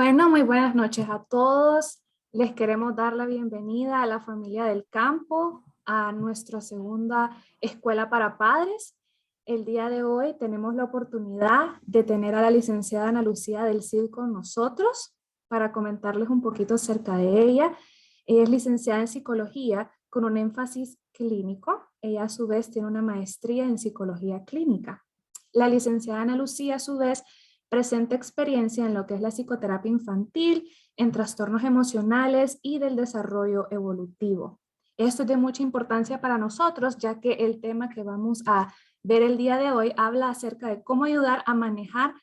Bueno, muy buenas noches a todos. Les queremos dar la bienvenida a la familia del campo, a nuestra segunda escuela para padres. El día de hoy tenemos la oportunidad de tener a la licenciada Ana Lucía del CID con nosotros para comentarles un poquito acerca de ella. Ella es licenciada en psicología con un énfasis clínico. Ella a su vez tiene una maestría en psicología clínica. La licenciada Ana Lucía a su vez presenta experiencia en lo que es la psicoterapia infantil, en trastornos emocionales y del desarrollo evolutivo. Esto es de mucha importancia para nosotros, ya que el tema que vamos a ver el día de hoy habla acerca de cómo ayudar a manejar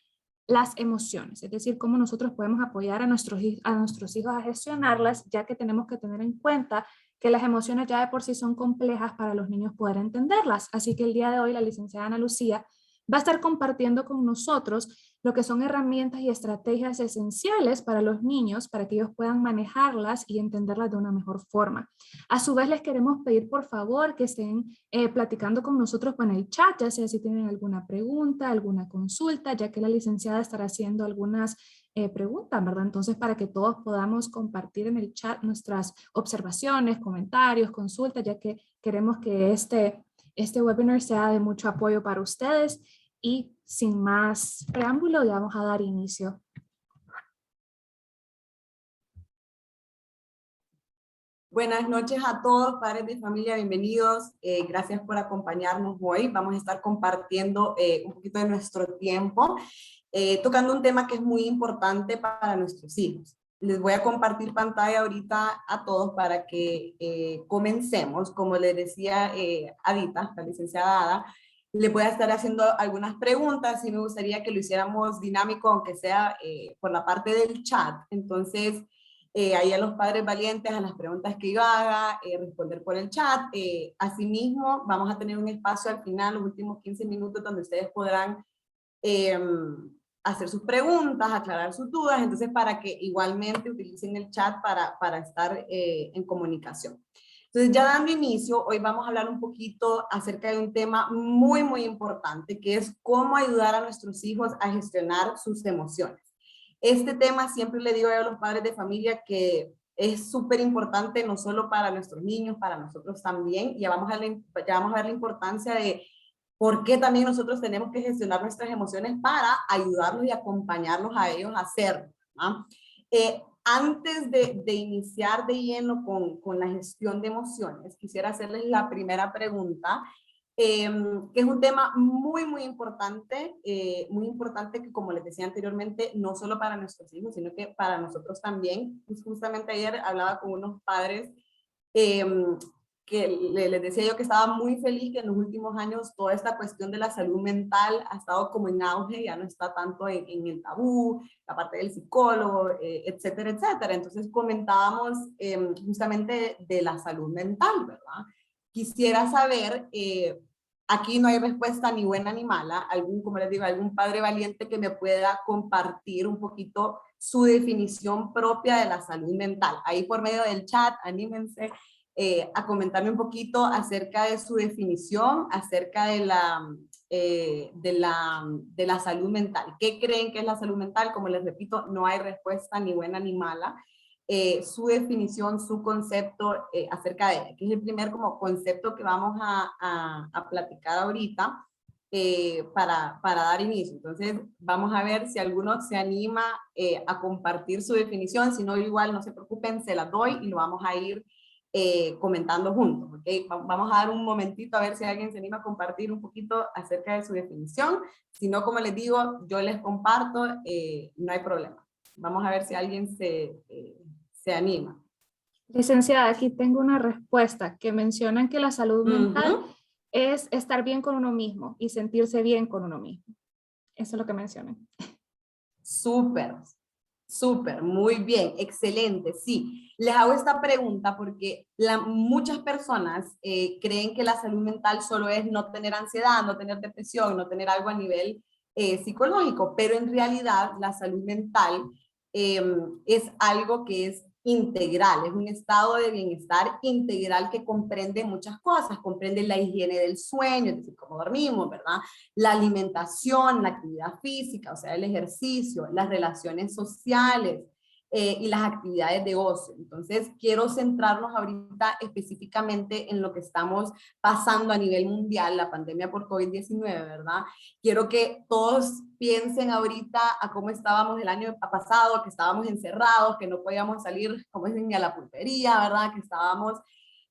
las emociones, es decir, cómo nosotros podemos apoyar a nuestros hijos a gestionarlas, ya que tenemos que tener en cuenta que las emociones ya de por sí son complejas para los niños poder entenderlas. Así que el día de hoy la licenciada Ana Lucía va a estar compartiendo con nosotros lo que son herramientas y estrategias esenciales para los niños para que ellos puedan manejarlas y entenderlas de una mejor forma. A su vez les queremos pedir por favor que estén platicando con nosotros con el chat, ya sea si tienen alguna pregunta, alguna consulta, ya que la licenciada estará haciendo algunas preguntas, ¿verdad? Entonces, para que todos podamos compartir en el chat nuestras observaciones, comentarios, consultas, ya que queremos que este webinar sea de mucho apoyo para ustedes. Y sin más preámbulo, ya vamos a dar inicio. Buenas noches a todos, padres de familia, bienvenidos. Gracias por acompañarnos hoy. Vamos a estar compartiendo un poquito de nuestro tiempo, tocando un tema que es muy importante para nuestros hijos. Les voy a compartir pantalla ahorita a todos para que comencemos. Como les decía Adita, la licenciada Ada, les voy a estar haciendo algunas preguntas y me gustaría que lo hiciéramos dinámico, aunque sea por la parte del chat. Entonces, ahí a los padres valientes, a las preguntas que yo haga, responder por el chat. Asimismo, vamos a tener un espacio al final, los últimos 15 minutos, donde ustedes podrán hacer sus preguntas, aclarar sus dudas, entonces para que igualmente utilicen el chat para estar en comunicación. Entonces, ya dando inicio, hoy vamos a hablar un poquito acerca de un tema muy, muy importante, que es cómo ayudar a nuestros hijos a gestionar sus emociones. Este tema siempre le digo a los padres de familia que es súper importante, no solo para nuestros niños, para nosotros también. Ya vamos a ver la importancia de por qué también nosotros tenemos que gestionar nuestras emociones para ayudarlos y acompañarlos a ellos a hacerlo, ¿no? Antes de iniciar de lleno con la gestión de emociones, quisiera hacerles la primera pregunta, que es un tema muy, muy importante que, como les decía anteriormente, no solo para nuestros hijos, sino que para nosotros también. Pues justamente ayer hablaba con unos padres que les decía yo que estaba muy feliz que en los últimos años toda esta cuestión de la salud mental ha estado como en auge, ya no está tanto en el tabú, la parte del psicólogo, etcétera, etcétera. Entonces comentábamos justamente de la salud mental, ¿verdad? Quisiera saber, aquí no hay respuesta ni buena ni mala, como les digo, algún padre valiente que me pueda compartir un poquito su definición propia de la salud mental. Ahí por medio del chat, anímense a comentarme un poquito acerca de su definición, acerca de la salud mental. ¿Qué creen que es la salud mental? Como les repito, no hay respuesta ni buena ni mala. Su definición, su concepto acerca de ella, que es el primer como concepto que vamos a platicar ahorita para dar inicio. Entonces, vamos a ver si alguno se anima a compartir su definición. Si no, igual no se preocupen, se las doy y lo vamos a ir comentando juntos, ¿ok? Vamos a dar un momentito a ver si alguien se anima a compartir un poquito acerca de su definición. Si no, como les digo, yo les comparto, no hay problema. Vamos a ver si alguien se anima. Licenciada, aquí tengo una respuesta que mencionan que la salud mental es estar bien con uno mismo y sentirse bien con uno mismo. Eso es lo que mencionan. Súper, súper, muy bien, excelente. Sí, les hago esta pregunta porque muchas personas creen que la salud mental solo es no tener ansiedad, no tener depresión, no tener algo a nivel psicológico, pero en realidad la salud mental es algo que es integral, es un estado de bienestar integral que comprende muchas cosas, comprende la higiene del sueño, es decir, cómo dormimos, ¿verdad? La alimentación, la actividad física, o sea, el ejercicio, las relaciones sociales, y las actividades de ocio. Entonces, quiero centrarnos ahorita específicamente en lo que estamos pasando a nivel mundial, la pandemia por COVID-19, ¿verdad? Quiero que todos piensen ahorita a cómo estábamos el año pasado, que estábamos encerrados, que no podíamos salir, como dicen, ni a la pulpería, ¿verdad? Que estábamos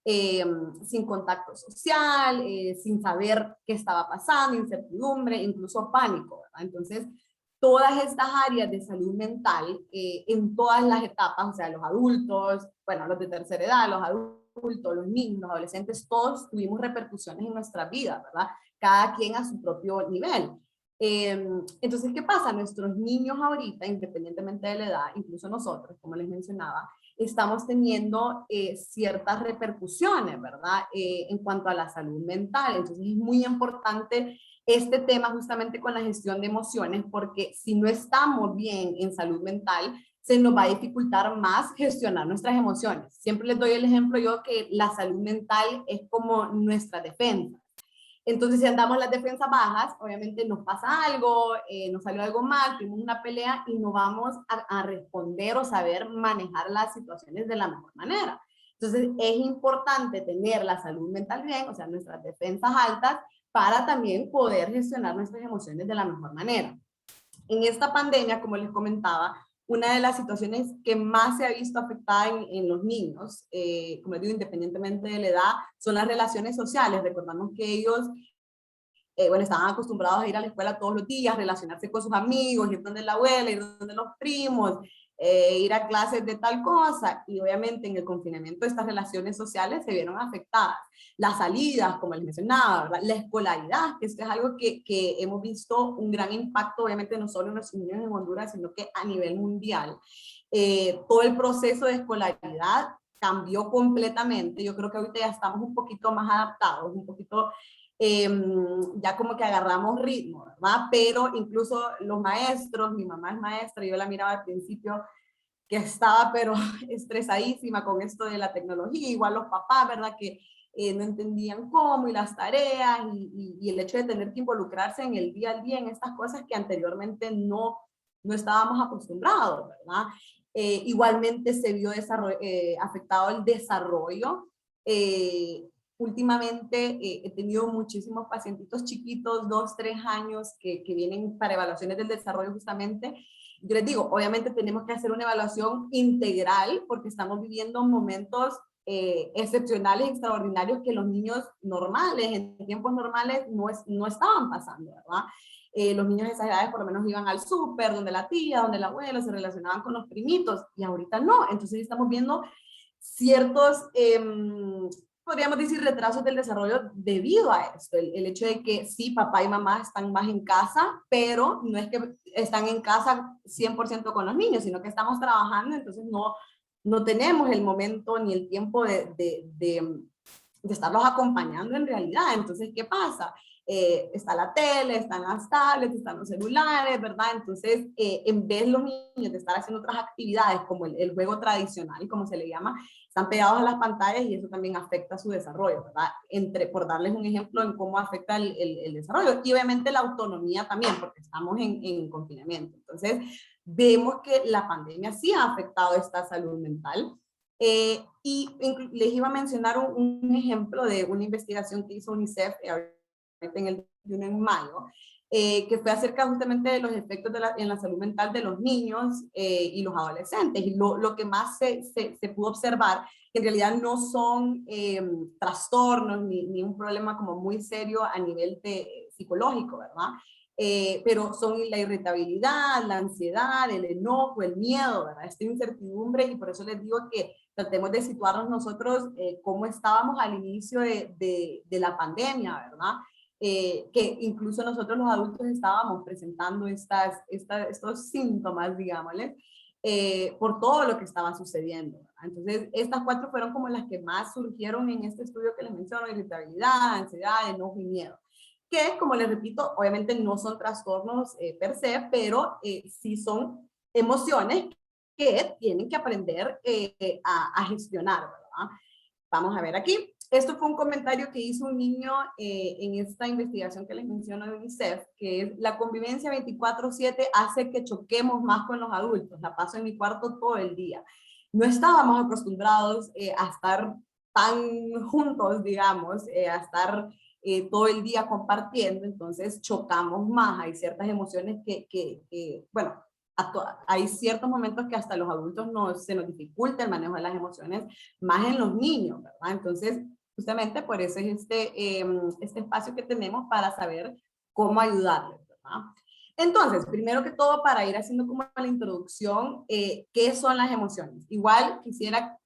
eh, sin contacto social, sin saber qué estaba pasando, incertidumbre, incluso pánico, ¿verdad? Entonces, todas estas áreas de salud mental, en todas las etapas, o sea, los adultos, bueno, los de tercera edad, los adultos, los niños, los adolescentes, todos tuvimos repercusiones en nuestra vida, ¿verdad? Cada quien a su propio nivel. Entonces, ¿qué pasa? Nuestros niños ahorita, independientemente de la edad, incluso nosotros, como les mencionaba, estamos teniendo ciertas repercusiones, ¿verdad? En cuanto a la salud mental. Entonces, es muy importante este tema justamente con la gestión de emociones, porque si no estamos bien en salud mental, se nos va a dificultar más gestionar nuestras emociones. Siempre les doy el ejemplo yo que la salud mental es como nuestra defensa. Entonces, si andamos las defensas bajas, obviamente nos pasa algo, nos salió algo mal, tuvimos una pelea y no vamos a responder o saber manejar las situaciones de la mejor manera. Entonces, es importante tener la salud mental bien, o sea, nuestras defensas altas, para también poder gestionar nuestras emociones de la mejor manera. En esta pandemia, como les comentaba, una de las situaciones que más se ha visto afectada en los niños, como les digo, independientemente de la edad, son las relaciones sociales. Recordamos que ellos, bueno, estaban acostumbrados a ir a la escuela todos los días, relacionarse con sus amigos, ir donde la abuela, ir donde los primos, ir a clases de tal cosa, y obviamente en el confinamiento estas relaciones sociales se vieron afectadas. Las salidas, como les mencionaba, ¿verdad? La escolaridad, que esto es algo que hemos visto un gran impacto, obviamente no solo en los niños en Honduras, sino que a nivel mundial. Todo el proceso de escolaridad cambió completamente. Yo creo que ahorita ya estamos un poquito más adaptados, un poquito ya como que agarramos ritmo, ¿verdad? Pero incluso los maestros, mi mamá es maestra, yo la miraba al principio que estaba pero estresadísima con esto de la tecnología, igual los papás, ¿verdad? Que no entendían cómo y las tareas y el hecho de tener que involucrarse en el día a día en estas cosas que anteriormente no estábamos acostumbrados, ¿verdad? Igualmente se vio afectado el desarrollo. Últimamente he tenido muchísimos pacientitos chiquitos, 2, 3 años, que vienen para evaluaciones del desarrollo justamente. Yo les digo, obviamente tenemos que hacer una evaluación integral porque estamos viviendo momentos excepcionales, extraordinarios que los niños normales, en tiempos normales, no estaban pasando, ¿verdad? Los niños de esas edades por lo menos iban al súper, donde la tía, donde el abuelo, se relacionaban con los primitos, y ahorita no. Entonces estamos viendo ciertos, podríamos decir, retrasos del desarrollo debido a esto. El hecho de que sí, papá y mamá están más en casa, pero no es que están en casa 100% con los niños, sino que estamos trabajando, entonces no tenemos el momento ni el tiempo de estarlos acompañando en realidad. Entonces, ¿qué pasa? Está la tele, están las tablets, están los celulares, ¿verdad? Entonces, en vez los niños de estar haciendo otras actividades como el juego tradicional, como se le llama, están pegados a las pantallas y eso también afecta su desarrollo, ¿verdad? Por darles un ejemplo en cómo afecta el desarrollo. Y obviamente la autonomía también, porque estamos en confinamiento. Entonces, vemos que la pandemia sí ha afectado esta salud mental. Y les iba a mencionar un ejemplo de una investigación que hizo UNICEF en el 21 de mayo, que fue acerca justamente de los efectos en la salud mental de los niños y los adolescentes. Y lo que más se pudo observar, que en realidad no son trastornos ni un problema como muy serio a nivel psicológico, ¿verdad? Pero son la irritabilidad, la ansiedad, el enojo, el miedo, ¿verdad? Esta incertidumbre, y por eso les digo que tratemos de situarnos nosotros cómo estábamos al inicio de la pandemia, ¿verdad? Que incluso nosotros los adultos estábamos presentando estos síntomas, digámosles, por todo lo que estaba sucediendo, ¿verdad? Entonces, estas 4 fueron como las que más surgieron en este estudio que les menciono: irritabilidad, ansiedad, enojo y miedo. Que, como les repito, obviamente no son trastornos per se, pero sí son emociones que tienen que aprender a gestionar, ¿verdad? Vamos a ver aquí. Esto fue un comentario que hizo un niño en esta investigación que les menciono de UNICEF, que es la convivencia 24/7 hace que choquemos más con los adultos. La paso en mi cuarto todo el día. No estábamos acostumbrados a estar tan juntos, digamos, a estar todo el día compartiendo, entonces chocamos más. Hay ciertas emociones bueno, hay ciertos momentos que hasta los adultos se nos dificulta el manejo de las emociones, más en los niños, ¿verdad? Entonces, justamente por eso es este espacio que tenemos para saber cómo ayudarles, ¿verdad? Entonces, primero que todo, para ir haciendo como la introducción, ¿qué son las emociones? Igual quisiera,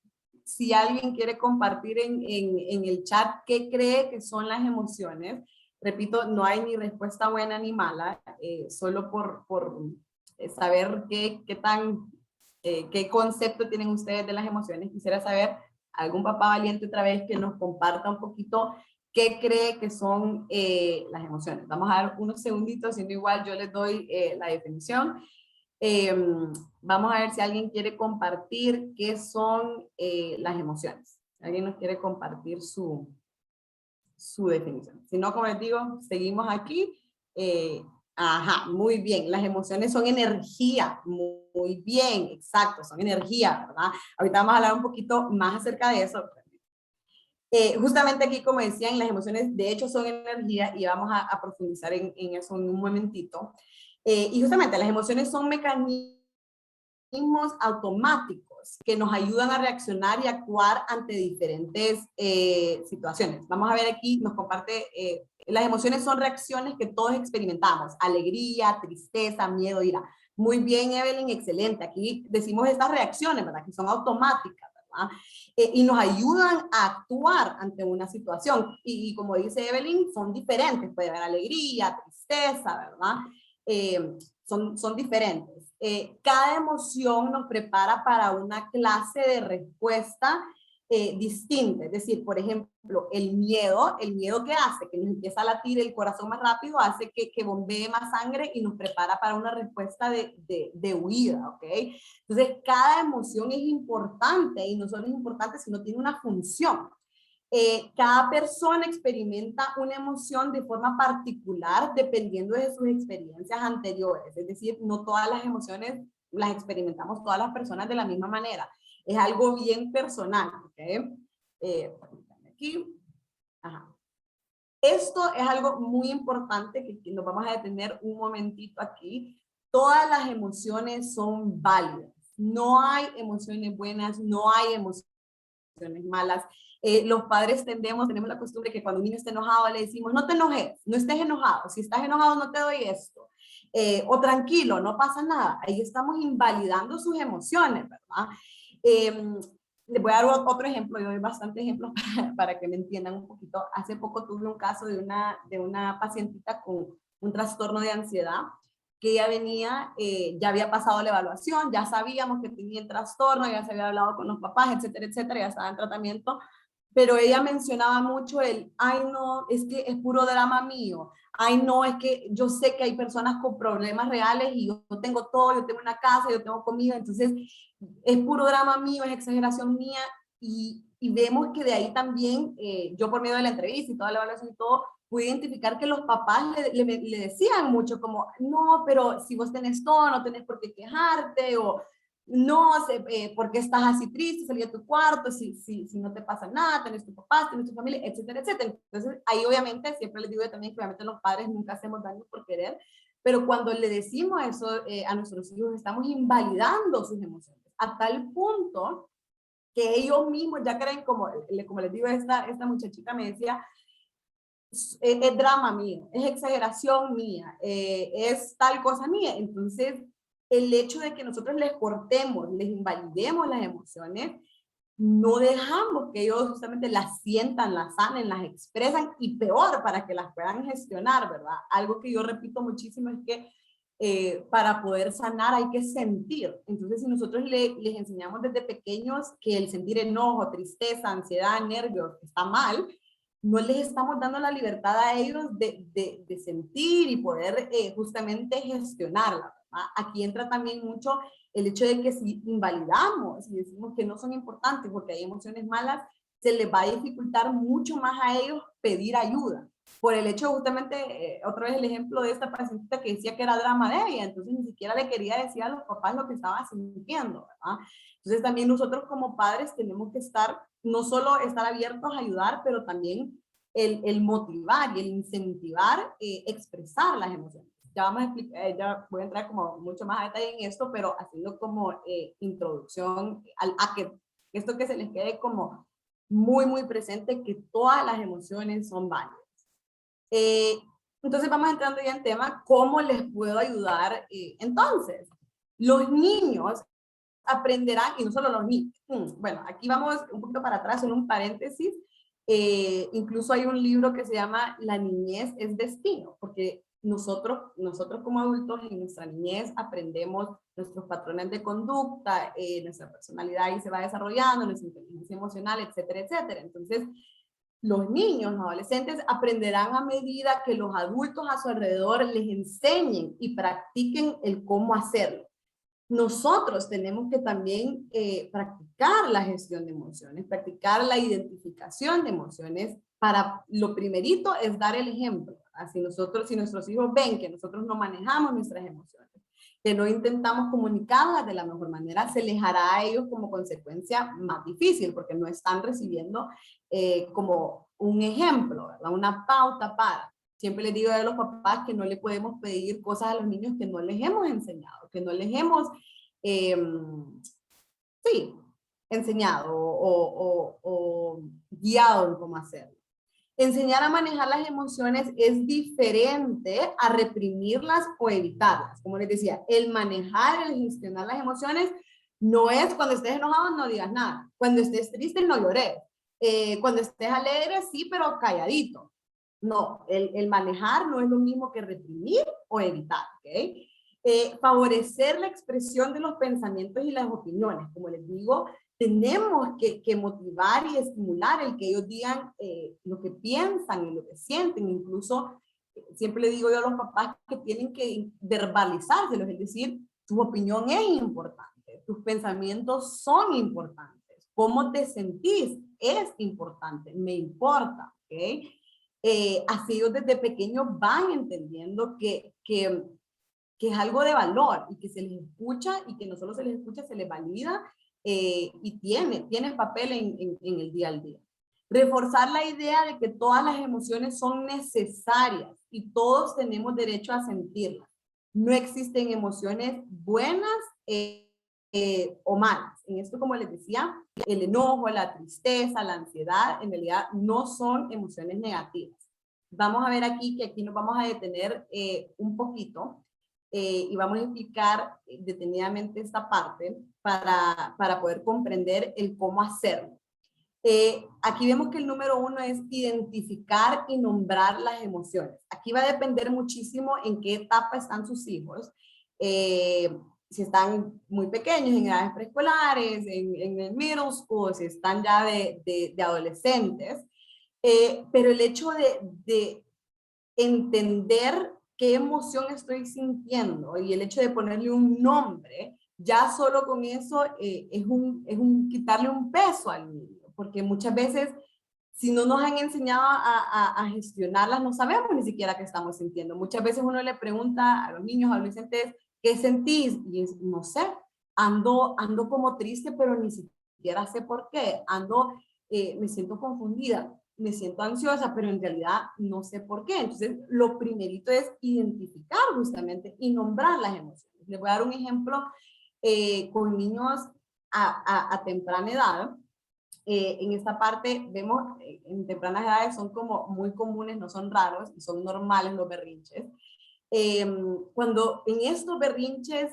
si alguien quiere compartir en el chat qué cree que son las emociones. Repito, no hay ni respuesta buena ni mala, solo por saber qué concepto tienen ustedes de las emociones. Quisiera saber, algún papá valiente otra vez que nos comparta un poquito qué cree que son las emociones. Vamos a dar unos segunditos, siendo igual yo les doy la definición. Vamos a ver si alguien quiere compartir qué son las emociones. ¿Alguien nos quiere compartir su definición? Si no, como les digo, seguimos aquí. Ajá, muy bien. Las emociones son energía. Muy bien, exacto, son energía, ¿verdad? Ahorita vamos a hablar un poquito más acerca de eso. Justamente aquí, como decían, las emociones de hecho son energía y vamos a profundizar en eso en un momentito. Y justamente las emociones son mecanismos automáticos que nos ayudan a reaccionar y actuar ante diferentes situaciones. Vamos a ver aquí, nos comparte, las emociones son reacciones que todos experimentamos, alegría, tristeza, miedo, ira. Muy bien, Evelyn, excelente. Aquí decimos estas reacciones, ¿verdad? Que son automáticas, ¿verdad? Y nos ayudan a actuar ante una situación. Y como dice Evelyn, son diferentes. Puede haber alegría, tristeza, ¿verdad? Son diferentes. Cada emoción nos prepara para una clase de respuesta distinta. Es decir, por ejemplo, el miedo que hace que nos empieza a latir el corazón más rápido, hace que bombee más sangre y nos prepara para una respuesta de huida, ¿ok? Entonces, cada emoción es importante y no solo es importante, sino tiene una función. Cada persona experimenta una emoción de forma particular dependiendo de sus experiencias anteriores. Es decir, no todas las emociones las experimentamos todas las personas de la misma manera. Es algo bien personal. ¿Okay? Aquí. Ajá. Esto es algo muy importante que nos vamos a detener un momentito aquí. Todas las emociones son válidas. No hay emociones buenas, no hay emociones malas. Los padres tenemos la costumbre que cuando un niño está enojado le decimos, no te enojes, no estés enojado, si estás enojado no te doy esto, o tranquilo, no pasa nada. Ahí estamos invalidando sus emociones, ¿verdad? Les voy a dar otro ejemplo, yo doy bastantes ejemplos para que me entiendan un poquito. Hace poco tuve un caso de una pacientita con un trastorno de ansiedad, que ella venía, ya había pasado la evaluación, ya sabíamos que tenía el trastorno, ya se había hablado con los papás, etcétera, etcétera, ya estaba en tratamiento, pero ella mencionaba mucho ay no, es que es puro drama mío, ay no, es que yo sé que hay personas con problemas reales y yo tengo todo, yo tengo una casa, yo tengo comida, entonces es puro drama mío, es exageración mía, y vemos que de ahí también, yo por medio de la entrevista y toda la evaluación y todo, pude identificar que los papás le decían mucho como, no, pero si vos tenés todo, no tenés por qué quejarte, o no, ¿por qué estás así triste? Salí a tu cuarto, si no te pasa nada, tenés tu papá, tenés tu familia, etcétera, etcétera. Entonces, ahí obviamente, siempre les digo también que obviamente los padres nunca hacemos daño por querer, pero cuando le decimos eso a nuestros hijos, estamos invalidando sus emociones, a tal punto que ellos mismos ya creen, como les digo, esta muchachita me decía, es drama mío, es exageración mía, es tal cosa mía. Entonces, el hecho de que nosotros les cortemos, les invalidemos las emociones, no dejamos que ellos justamente las sientan, las sanen, las expresan, y peor, para que las puedan gestionar, ¿verdad? Algo que yo repito muchísimo es que para poder sanar hay que sentir. Entonces, si nosotros les enseñamos desde pequeños que el sentir enojo, tristeza, ansiedad, nervios está mal, no les estamos dando la libertad a ellos de sentir y poder justamente gestionarla, ¿verdad? Aquí entra también mucho el hecho de que si invalidamos y decimos que no son importantes porque hay emociones malas, se les va a dificultar mucho más a ellos pedir ayuda. Por el hecho justamente, otra vez el ejemplo de esta pacientita que decía que era drama de ella, entonces ni siquiera le quería decir a los papás lo que estaba sintiendo, ¿verdad? Entonces también nosotros como padres tenemos que estar, no solo estar abiertos a ayudar, pero también el motivar y el incentivar, expresar las emociones. Ya vamos a explicar, ya voy a entrar como mucho más a detalle en esto, pero haciendo como introducción a que esto que se les quede como muy, muy presente, que todas las emociones son válidas. Entonces vamos entrando ya en tema, ¿cómo les puedo ayudar? Entonces, los niños aprenderán, y no solo los niños, bueno, aquí vamos un poquito para atrás, en un paréntesis, incluso hay un libro que se llama La niñez es destino, porque nosotros como adultos en nuestra niñez aprendemos nuestros patrones de conducta, nuestra personalidad y se va desarrollando, nuestra inteligencia emocional, etcétera, etcétera. Entonces, los niños, los adolescentes aprenderán a medida que los adultos a su alrededor les enseñen y practiquen el cómo hacerlo. Nosotros tenemos que también practicar la gestión de emociones, practicar la identificación de emociones. Para lo primerito es dar el ejemplo. Así nosotros, si nuestros hijos ven que nosotros no manejamos nuestras emociones, que no intentamos comunicarlas de la mejor manera, se les hará a ellos como consecuencia más difícil, porque no están recibiendo como un ejemplo, ¿verdad? Una pauta para. Siempre les digo a los papás que no le podemos pedir cosas a los niños que no les hemos enseñado, que no les hemos, sí, enseñado o guiado en cómo hacerlo. Enseñar a manejar las emociones es diferente a reprimirlas o evitarlas. Como les decía, el manejar, el gestionar las emociones no es cuando estés enojado no digas nada. Cuando estés triste no llores. Cuando estés alegre sí, pero calladito. No, el manejar no es lo mismo que reprimir o evitar, ¿ok? Favorecer la expresión de los pensamientos y las opiniones. Como les digo, tenemos que motivar y estimular el que ellos digan lo que piensan y lo que sienten. Incluso, siempre le digo yo a los papás que tienen que verbalizárselos, es decir, tu opinión es importante, tus pensamientos son importantes, cómo te sentís es importante, me importa, ¿ok? Así ellos desde pequeños van entendiendo que es algo de valor y que se les escucha y que no solo se les escucha, se les valida y tiene papel en el día al día. Reforzar la idea de que todas las emociones son necesarias y todos tenemos derecho a sentirlas. No existen emociones buenas o malas. En esto, como les decía, el enojo, la tristeza, la ansiedad, en realidad no son emociones negativas. Vamos a ver aquí que aquí nos vamos a detener un poquito y vamos a explicar detenidamente esta parte para poder comprender el cómo hacerlo. Aquí vemos que el número 1 es identificar y nombrar las emociones. Aquí va a depender muchísimo en qué etapa están sus hijos. Si están muy pequeños, en edades preescolares, en el middle school, si están ya de adolescentes. Pero el hecho de entender qué emoción estoy sintiendo y el hecho de ponerle un nombre, ya solo con eso es un quitarle un peso al niño, porque muchas veces si no nos han enseñado a gestionarlas, no sabemos ni siquiera qué estamos sintiendo. Muchas veces uno le pregunta a los niños, adolescentes, ¿qué sentís? Y es, no sé, ando como triste, pero ni siquiera sé por qué. Me siento confundida, me siento ansiosa, pero en realidad no sé por qué. Entonces, lo primerito es identificar justamente y nombrar las emociones. Les voy a dar un ejemplo con niños a temprana edad. En esta parte vemos en tempranas edades son como muy comunes, no son raros y son normales los berrinches. Cuando en estos berrinches,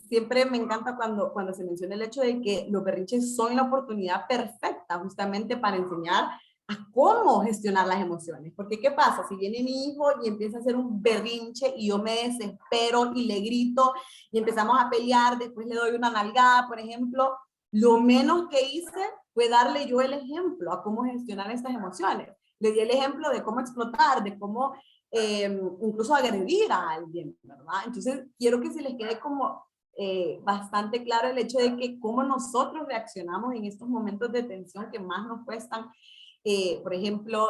siempre me encanta cuando se menciona el hecho de que los berrinches son la oportunidad perfecta justamente para enseñar a cómo gestionar las emociones. Porque ¿qué pasa? Si viene mi hijo y empieza a hacer un berrinche y yo me desespero y le grito y empezamos a pelear, después le doy una nalgada, por ejemplo, lo menos que hice fue darle yo el ejemplo a cómo gestionar estas emociones. Le di el ejemplo de cómo explotar, de cómo incluso agredir a alguien, ¿verdad? Entonces, quiero que se les quede como bastante claro el hecho de que cómo nosotros reaccionamos en estos momentos de tensión que más nos cuestan. Por ejemplo,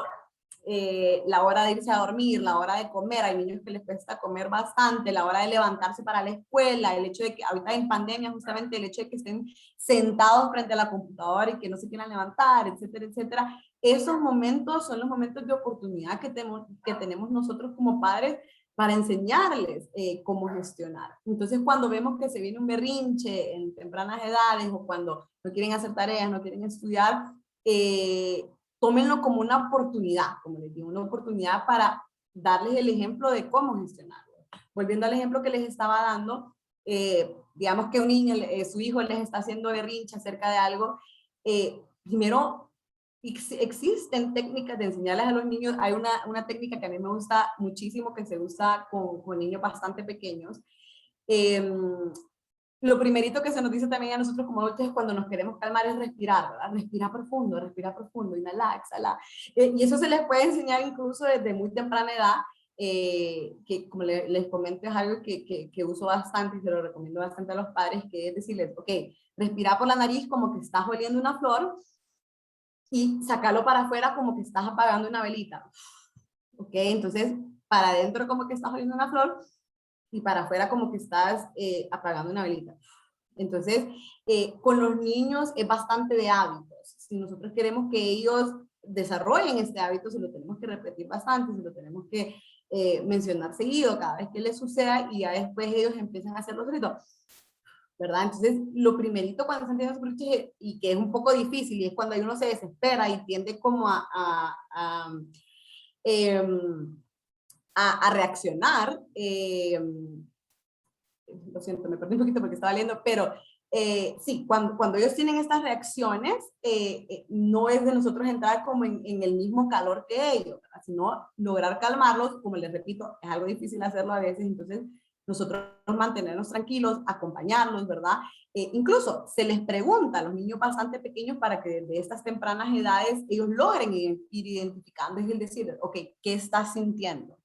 la hora de irse a dormir, la hora de comer, hay niños que les cuesta comer bastante, la hora de levantarse para la escuela, el hecho de que ahorita en pandemia justamente el hecho de que estén sentados frente a la computadora y que no se quieran levantar, etcétera, etcétera. Esos momentos son los momentos de oportunidad que tenemos nosotros como padres para enseñarles cómo gestionar. Entonces, cuando vemos que se viene un berrinche en tempranas edades o cuando no quieren hacer tareas, no quieren estudiar, tómenlo como una oportunidad, como les digo, una oportunidad para darles el ejemplo de cómo gestionarlo. Volviendo al ejemplo que les estaba dando, digamos que un niño, su hijo les está haciendo berrinche acerca de algo, primero, existen técnicas de enseñarles a los niños. Hay una técnica que a mí me gusta muchísimo que se usa con niños bastante pequeños. Lo primerito que se nos dice también a nosotros como adultos es cuando nos queremos calmar es respirar, ¿verdad? Respira profundo, inhala, exhala. Y eso se les puede enseñar incluso desde muy temprana edad, que como les comento es algo que uso bastante y se lo recomiendo bastante a los padres, que es decirles, ok, respira por la nariz como que estás oliendo una flor y sacarlo para afuera como que estás apagando una velita. Ok, entonces para adentro como que estás oliendo una flor y para afuera como que estás apagando una velita. Entonces, con los niños es bastante de hábitos. Si nosotros queremos que ellos desarrollen este hábito, se lo tenemos que repetir bastante, se lo tenemos que mencionar seguido cada vez que les suceda y ya después ellos empiezan a hacerlo solitos, ¿verdad? Entonces, lo primerito cuando se entiende su peluche y que es un poco difícil y es cuando uno se desespera y tiende como a reaccionar, lo siento, me perdí un poquito porque estaba leyendo, pero sí, cuando ellos tienen estas reacciones, no es de nosotros entrar como en el mismo calor que ellos, ¿verdad? Sino lograr calmarlos, como les repito, es algo difícil hacerlo a veces, entonces nosotros mantenernos tranquilos, acompañarlos, ¿verdad? Incluso se les pregunta a los niños bastante pequeños para que desde estas tempranas edades ellos logren ir identificando, es decir, ok, ¿qué estás sintiendo?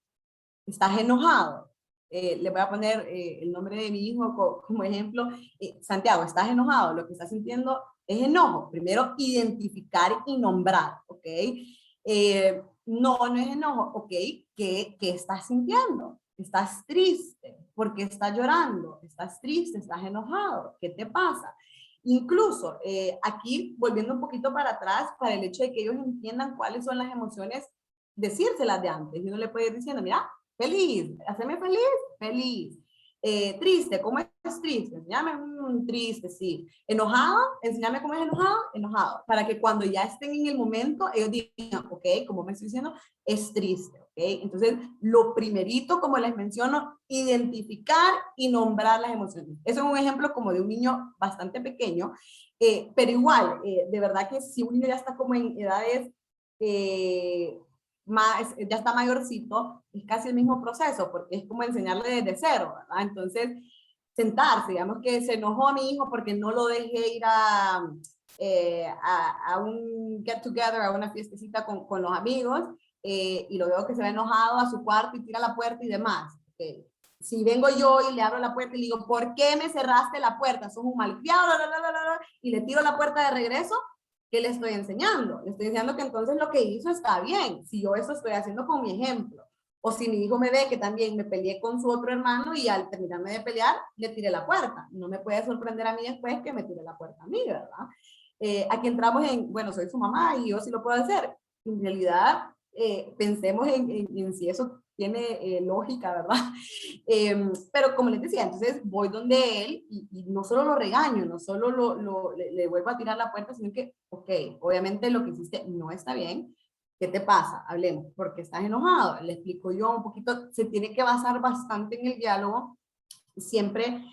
¿Estás enojado? Le voy a poner el nombre de mi hijo como ejemplo. Santiago, ¿estás enojado? Lo que estás sintiendo es enojo. Primero, identificar y nombrar, ¿ok? No, no es enojo, ¿ok? ¿Qué estás sintiendo? ¿Estás triste? ¿Por qué estás llorando? ¿Estás triste? ¿Estás enojado? ¿Qué te pasa? Incluso aquí, volviendo un poquito para atrás, para el hecho de que ellos entiendan cuáles son las emociones, decírselas de antes. Y uno le puede ir diciendo, mira, feliz, haceme feliz, feliz. Triste, ¿cómo es triste? Enséñame, triste, sí. Enojado, enséñame cómo es enojado, enojado. Para que cuando ya estén en el momento, ellos digan, ok, como me estoy diciendo, es triste, ok. Entonces, lo primerito, como les menciono, identificar y nombrar las emociones. Eso es un ejemplo como de un niño bastante pequeño, pero igual, de verdad que si un niño ya está como en edades más, ya está mayorcito, es casi el mismo proceso, porque es como enseñarle desde cero, ¿verdad? Entonces, sentarse, digamos que se enojó mi hijo porque no lo dejé ir a un get together, a una fiestecita con los amigos, y lo veo que se va enojado a su cuarto y tira la puerta y demás. Si vengo yo y le abro la puerta y le digo, ¿por qué me cerraste la puerta? Sos un malcriado, y le tiro la puerta de regreso, ¿qué le estoy enseñando? Le estoy enseñando que entonces lo que hizo está bien, si yo eso estoy haciendo con mi ejemplo. O si mi hijo me ve que también me peleé con su otro hermano y al terminarme de pelear, le tiré la puerta. No me puede sorprender a mí después que me tire la puerta a mí, ¿verdad? Aquí entramos en, bueno, soy su mamá y yo sí lo puedo hacer. En realidad, pensemos en si eso tiene lógica, ¿verdad? Pero como les decía, entonces voy donde él y no solo lo regaño, no solo le vuelvo a tirar la puerta, sino que, ok, obviamente lo que hiciste no está bien. ¿Qué te pasa? Hablemos. ¿Por qué estás enojado? Le explico yo un poquito. Se tiene que basar bastante en el diálogo. Siempre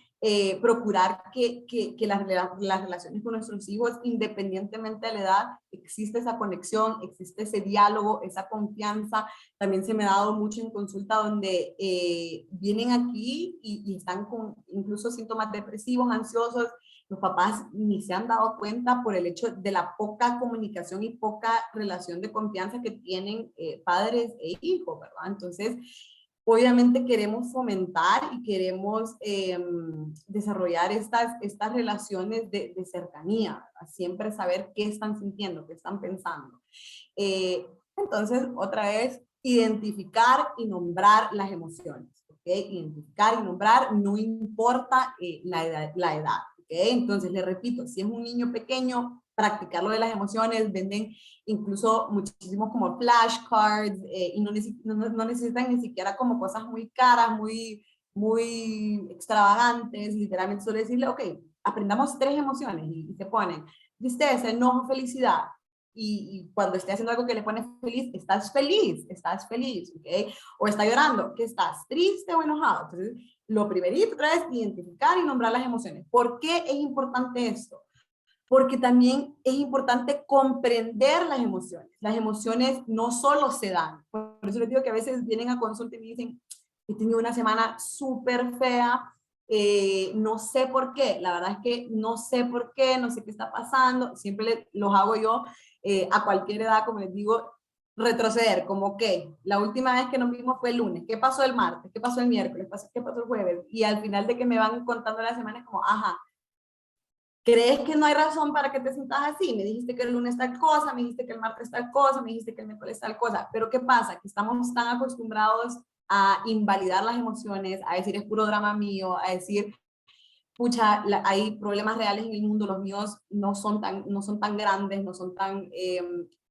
procurar que las relaciones con nuestros hijos, independientemente de la edad, existe esa conexión, existe ese diálogo, esa confianza. También se me ha dado mucho en consulta donde vienen aquí y están con incluso síntomas depresivos, ansiosos, los papás ni se han dado cuenta por el hecho de la poca comunicación y poca relación de confianza que tienen padres e hijos, ¿verdad? Entonces, obviamente queremos fomentar y queremos desarrollar estas relaciones de cercanía, ¿verdad? Siempre saber qué están sintiendo, qué están pensando. Entonces, otra vez, identificar y nombrar las emociones, ¿ok? Identificar y nombrar, no importa la edad, ¿ok? Entonces, le repito, si es un niño pequeño, practicar lo de las emociones, venden incluso muchísimos como flashcards y no necesitan ni siquiera como cosas muy caras, muy extravagantes, literalmente solo decirle, ok, aprendamos 3 emociones y se ponen tristeza, enojo, felicidad. Y cuando esté haciendo algo que le pone feliz, estás feliz, ¿ok? O está llorando, que estás triste o enojado. Entonces, lo primerito es identificar y nombrar las emociones. ¿Por qué es importante esto? Porque también es importante comprender las emociones. Las emociones no solo se dan. Por eso les digo que a veces vienen a consulta y me dicen, he tenido una semana súper fea, no sé por qué, la verdad es que no sé por qué, no sé qué está pasando, siempre los hago yo a cualquier edad, como les digo, retroceder, como que la última vez que nos vimos fue el lunes, ¿qué pasó el martes? ¿Qué pasó el miércoles? ¿Qué pasó el jueves? Y al final de que me van contando la semana es como, ajá, ¿crees que no hay razón para que te sientas así? Me dijiste que el lunes tal cosa, me dijiste que el martes tal cosa, me dijiste que el miércoles tal cosa, pero ¿qué pasa? Que estamos tan acostumbrados a invalidar las emociones, a decir es puro drama mío, a decir, pucha, hay problemas reales en el mundo, los míos no son tan grandes, no son tan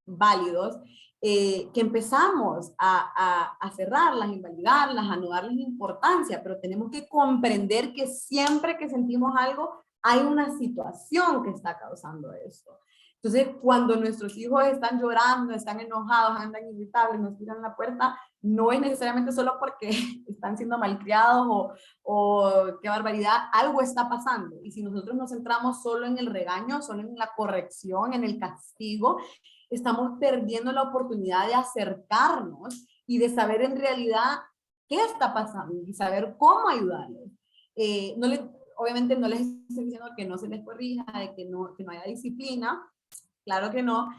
válidos, que empezamos a cerrarlas, invalidarlas, a no darles importancia, pero tenemos que comprender que siempre que sentimos algo, hay una situación que está causando esto. Entonces, cuando nuestros hijos están llorando, están enojados, andan irritables, nos tiran la puerta, no es necesariamente solo porque están siendo malcriados o qué barbaridad, algo está pasando. Y si nosotros nos centramos solo en el regaño, solo en la corrección, en el castigo, estamos perdiendo la oportunidad de acercarnos y de saber en realidad qué está pasando y saber cómo ayudarles. No les, obviamente no les estoy diciendo que no se les corrija, de que no haya disciplina, claro que no,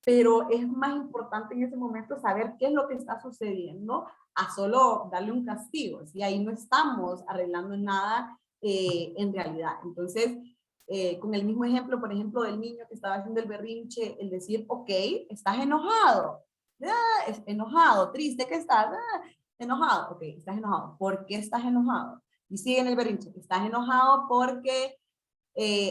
pero es más importante en ese momento saber qué es lo que está sucediendo a solo darle un castigo, ¿sí? Ahí no estamos arreglando nada en realidad. Entonces, con el mismo ejemplo, por ejemplo, del niño que estaba haciendo el berrinche, el decir, ok, estás enojado, enojado, triste que estás, enojado, ok, estás enojado, ¿por qué estás enojado? Y sigue en el berrinche, estás enojado porque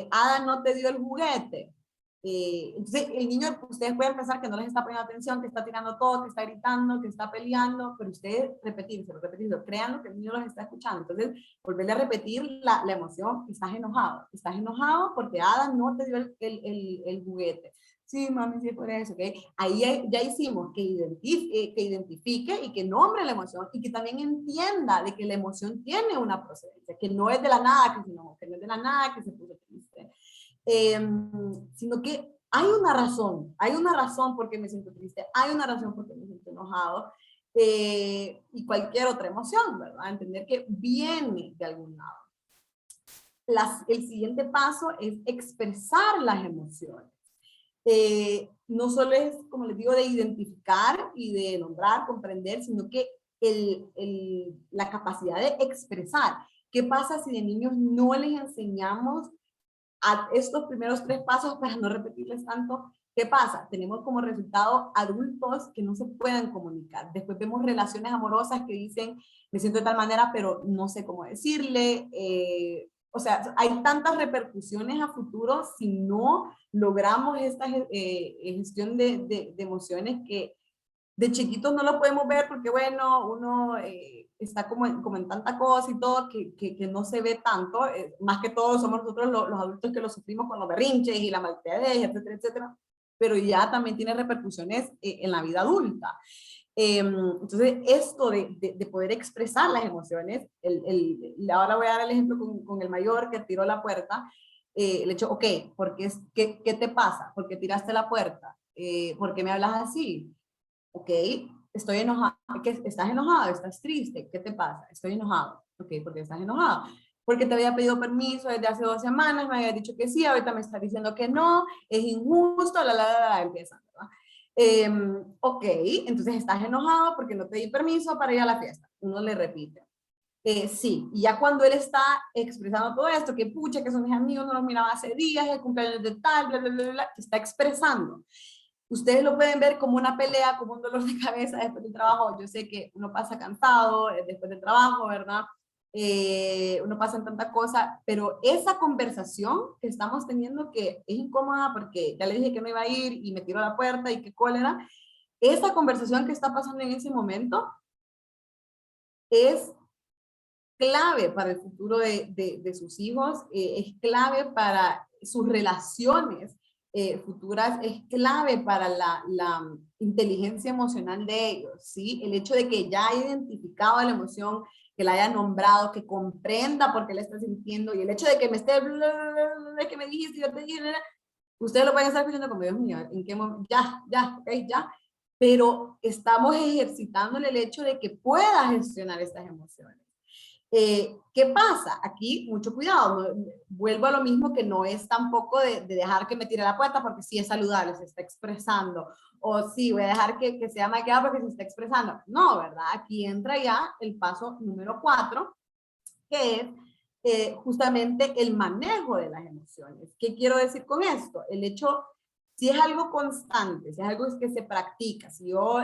Ada no te dio el juguete. Entonces, el niño, ustedes pueden pensar que no les está poniendo atención, que está tirando todo, que está gritando, que está peleando, pero ustedes repetírselo, créanlo que el niño los está escuchando. Entonces, volverle a repetir la emoción, estás enojado porque Ada no te dio el juguete. Sí, mami, sí, por eso, ¿ok? Ahí ya hicimos que identifique y que nombre la emoción y que también entienda de que la emoción tiene una procedencia, que no es de la nada que no es de la nada que se puso triste, sino que hay una razón por qué me siento triste, hay una razón por qué me siento enojado, y cualquier otra emoción, ¿verdad? Entender que viene de algún lado. El siguiente paso es expresar las emociones. No solo es, como les digo, de identificar y de nombrar, comprender, sino que la capacidad de expresar. ¿Qué pasa si de niños no les enseñamos a estos primeros 3 pasos para no repetirles tanto? ¿Qué pasa? Tenemos como resultado adultos que no se pueden comunicar. Después vemos relaciones amorosas que dicen, me siento de tal manera, pero no sé cómo decirle. O sea, hay tantas repercusiones a futuro si no logramos esta gestión de emociones que de chiquitos no lo podemos ver porque, bueno, uno está como en tanta cosa y todo que no se ve tanto. Más que todo somos nosotros los adultos que lo sufrimos con los berrinches y la malcriadez, etcétera, etcétera. Pero ya también tiene repercusiones en la vida adulta. Entonces, esto de poder expresar las emociones, ahora voy a dar el ejemplo con el mayor que tiró la puerta, el hecho, ok, ¿qué te pasa? ¿Por qué tiraste la puerta? ¿Por qué me hablas así? Ok, estoy enojado. ¿Estás enojado? ¿Estás triste? ¿Qué te pasa? Estoy enojado. Ok, ¿por qué estás enojado? porque te había pedido permiso desde hace 2 semanas, me había dicho que sí, ahorita me estás diciendo que no, es injusto, empieza, ¿verdad? Ok, entonces estás enojado porque no te di permiso para ir a la fiesta. Uno le repite. Sí, y ya cuando él está expresando todo esto, que pucha, que son mis amigos, no los miraba hace días, el cumpleaños de tal, bla, bla, bla, bla, está expresando. Ustedes lo pueden ver como una pelea, como un dolor de cabeza después del trabajo. Yo sé que uno pasa cansado después del trabajo, ¿verdad? Uno pasa en tanta cosa, pero esa conversación que estamos teniendo que es incómoda porque ya le dije que no iba a ir y me tiró a la puerta y qué cólera, esa conversación que está pasando en ese momento es clave para el futuro de sus hijos, es clave para sus relaciones futuras, es clave para la inteligencia emocional de ellos, ¿sí? El hecho de que ya haya identificado la emoción, que la haya nombrado, que comprenda por qué la está sintiendo, y el hecho de que me esté, que me dijiste, yo te dije, ustedes lo pueden estar escuchando como, Dios mío, ¿en qué momento? Ya, ok, ya. Pero estamos ejercitándole el hecho de que pueda gestionar estas emociones. ¿Qué pasa? Aquí, mucho cuidado, no, vuelvo a lo mismo que no es tampoco de dejar que me tire la puerta porque sí es saludable, se está expresando, o sí, voy a dejar que sea maquillado porque se está expresando. No, ¿verdad? Aquí entra ya el paso número 4, que es justamente el manejo de las emociones. ¿Qué quiero decir con esto? El hecho, si es algo constante, si es algo que se practica, si yo,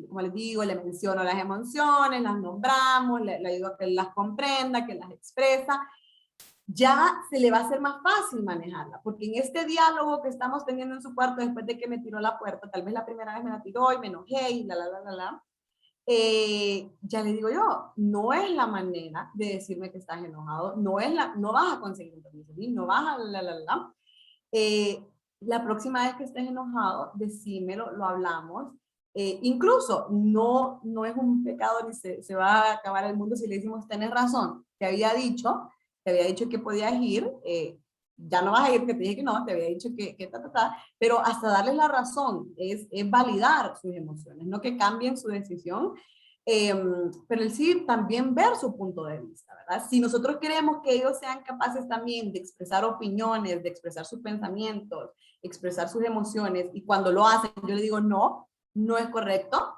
como les digo, le menciono las emociones, las nombramos, le ayudo a que las comprenda, que las expresa, ya se le va a hacer más fácil manejarla, porque en este diálogo que estamos teniendo en su cuarto después de que me tiró la puerta, tal vez la primera vez me la tiró y me enojé y ya le digo yo, no es la manera de decirme que estás enojado, no vas a conseguir un permiso, no vas a eh, la próxima vez que estés enojado, decímelo, lo hablamos. Incluso no es un pecado ni se va a acabar el mundo si le decimos, tenés razón, te había dicho que podías ir, ya no vas a ir porque te dije que no, te había dicho que pero hasta darles la razón es validar sus emociones, no que cambien su decisión, pero el sí también ver su punto de vista, ¿verdad? Si nosotros queremos que ellos sean capaces también de expresar opiniones, de expresar sus pensamientos, expresar sus emociones, y cuando lo hacen, yo le digo, no, no es correcto,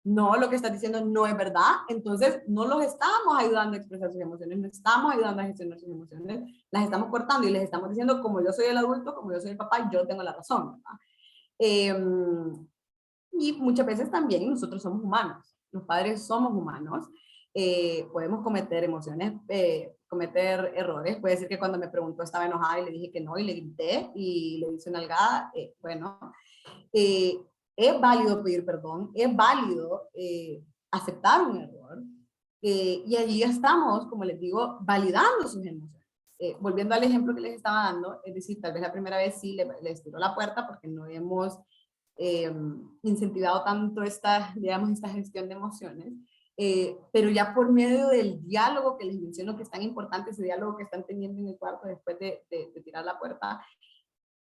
no, lo que estás diciendo no es verdad, entonces no los estamos ayudando a expresar sus emociones, no estamos ayudando a gestionar sus emociones, las estamos cortando y les estamos diciendo, como yo soy el adulto, como yo soy el papá, yo tengo la razón, ¿verdad? Y muchas veces también nosotros somos humanos, los padres somos humanos, podemos cometer emociones, cometer errores. Puede ser que cuando me preguntó estaba enojada y le dije que no y le grité y le hice una nalgada. Bueno, es válido pedir perdón, es válido aceptar un error, y allí estamos, como les digo, validando sus emociones. Volviendo al ejemplo que les estaba dando, es decir, tal vez la primera vez sí les tiró la puerta porque no hemos incentivado tanto digamos, esta gestión de emociones, pero ya por medio del diálogo que les menciono que es tan importante, ese diálogo que están teniendo en el cuarto después de tirar la puerta,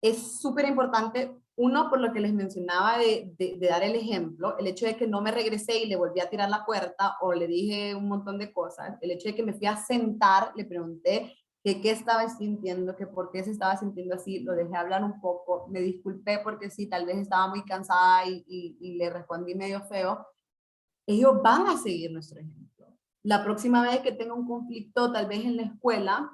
es súper importante, uno, por lo que les mencionaba de dar el ejemplo, el hecho de que no me regresé y le volví a tirar la puerta o le dije un montón de cosas, el hecho de que me fui a sentar, le pregunté que qué estaba sintiendo, que por qué se estaba sintiendo así, lo dejé hablar un poco, me disculpé porque sí, tal vez estaba muy cansada y le respondí medio feo. Ellos van a seguir nuestro ejemplo. La próxima vez que tenga un conflicto, tal vez en la escuela,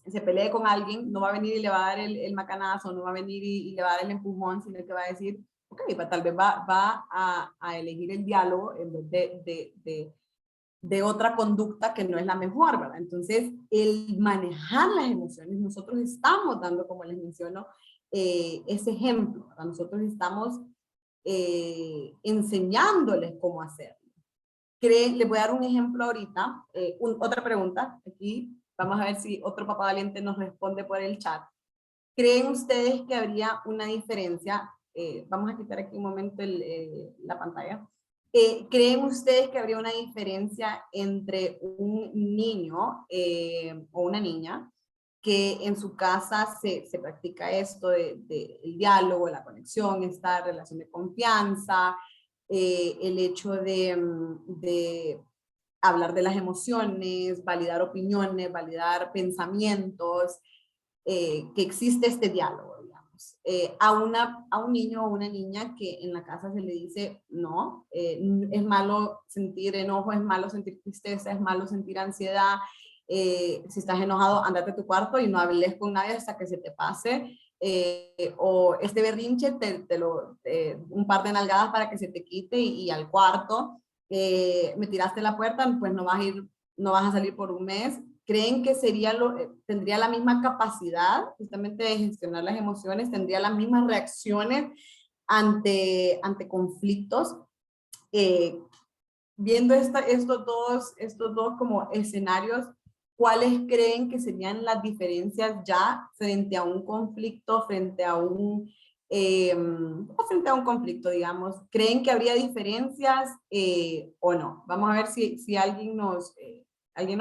se pelee con alguien, no va a venir y le va a dar el macanazo, no va a venir y le va a dar el empujón, sino que va a decir, ok, tal vez va a elegir el diálogo en vez de otra conducta que no es la mejor, ¿verdad? Entonces, el manejar las emociones, nosotros estamos dando, como les menciono, ese ejemplo, ¿verdad? Nosotros estamos enseñándoles cómo hacerlo. Les voy a dar un ejemplo ahorita, otra pregunta, aquí vamos a ver si otro papá valiente nos responde por el chat. ¿Creen ustedes que habría una diferencia? Vamos a quitar aquí un momento la pantalla. ¿Creen ustedes que habría una diferencia entre un niño o una niña que en su casa se practica esto de el diálogo, la conexión, esta relación de confianza, el hecho de hablar de las emociones, validar opiniones, validar pensamientos, que existe este diálogo, digamos. A un niño o una niña que en la casa se le dice, no, es malo sentir enojo, es malo sentir tristeza, es malo sentir ansiedad, si estás enojado, andate a tu cuarto y no hables con nadie hasta que se te pase, o este berrinche, un par de nalgadas para que se te quite y al cuarto, me tiraste la puerta, pues no vas a salir por un mes. ¿Creen que tendría la misma capacidad justamente de gestionar las emociones, tendría las mismas reacciones ante conflictos? Viendo estos dos como escenarios, ¿cuáles creen que serían las diferencias ya frente a un conflicto, frente a un conflicto, digamos? ¿Creen que habría diferencias o no? Vamos a ver si alguien nos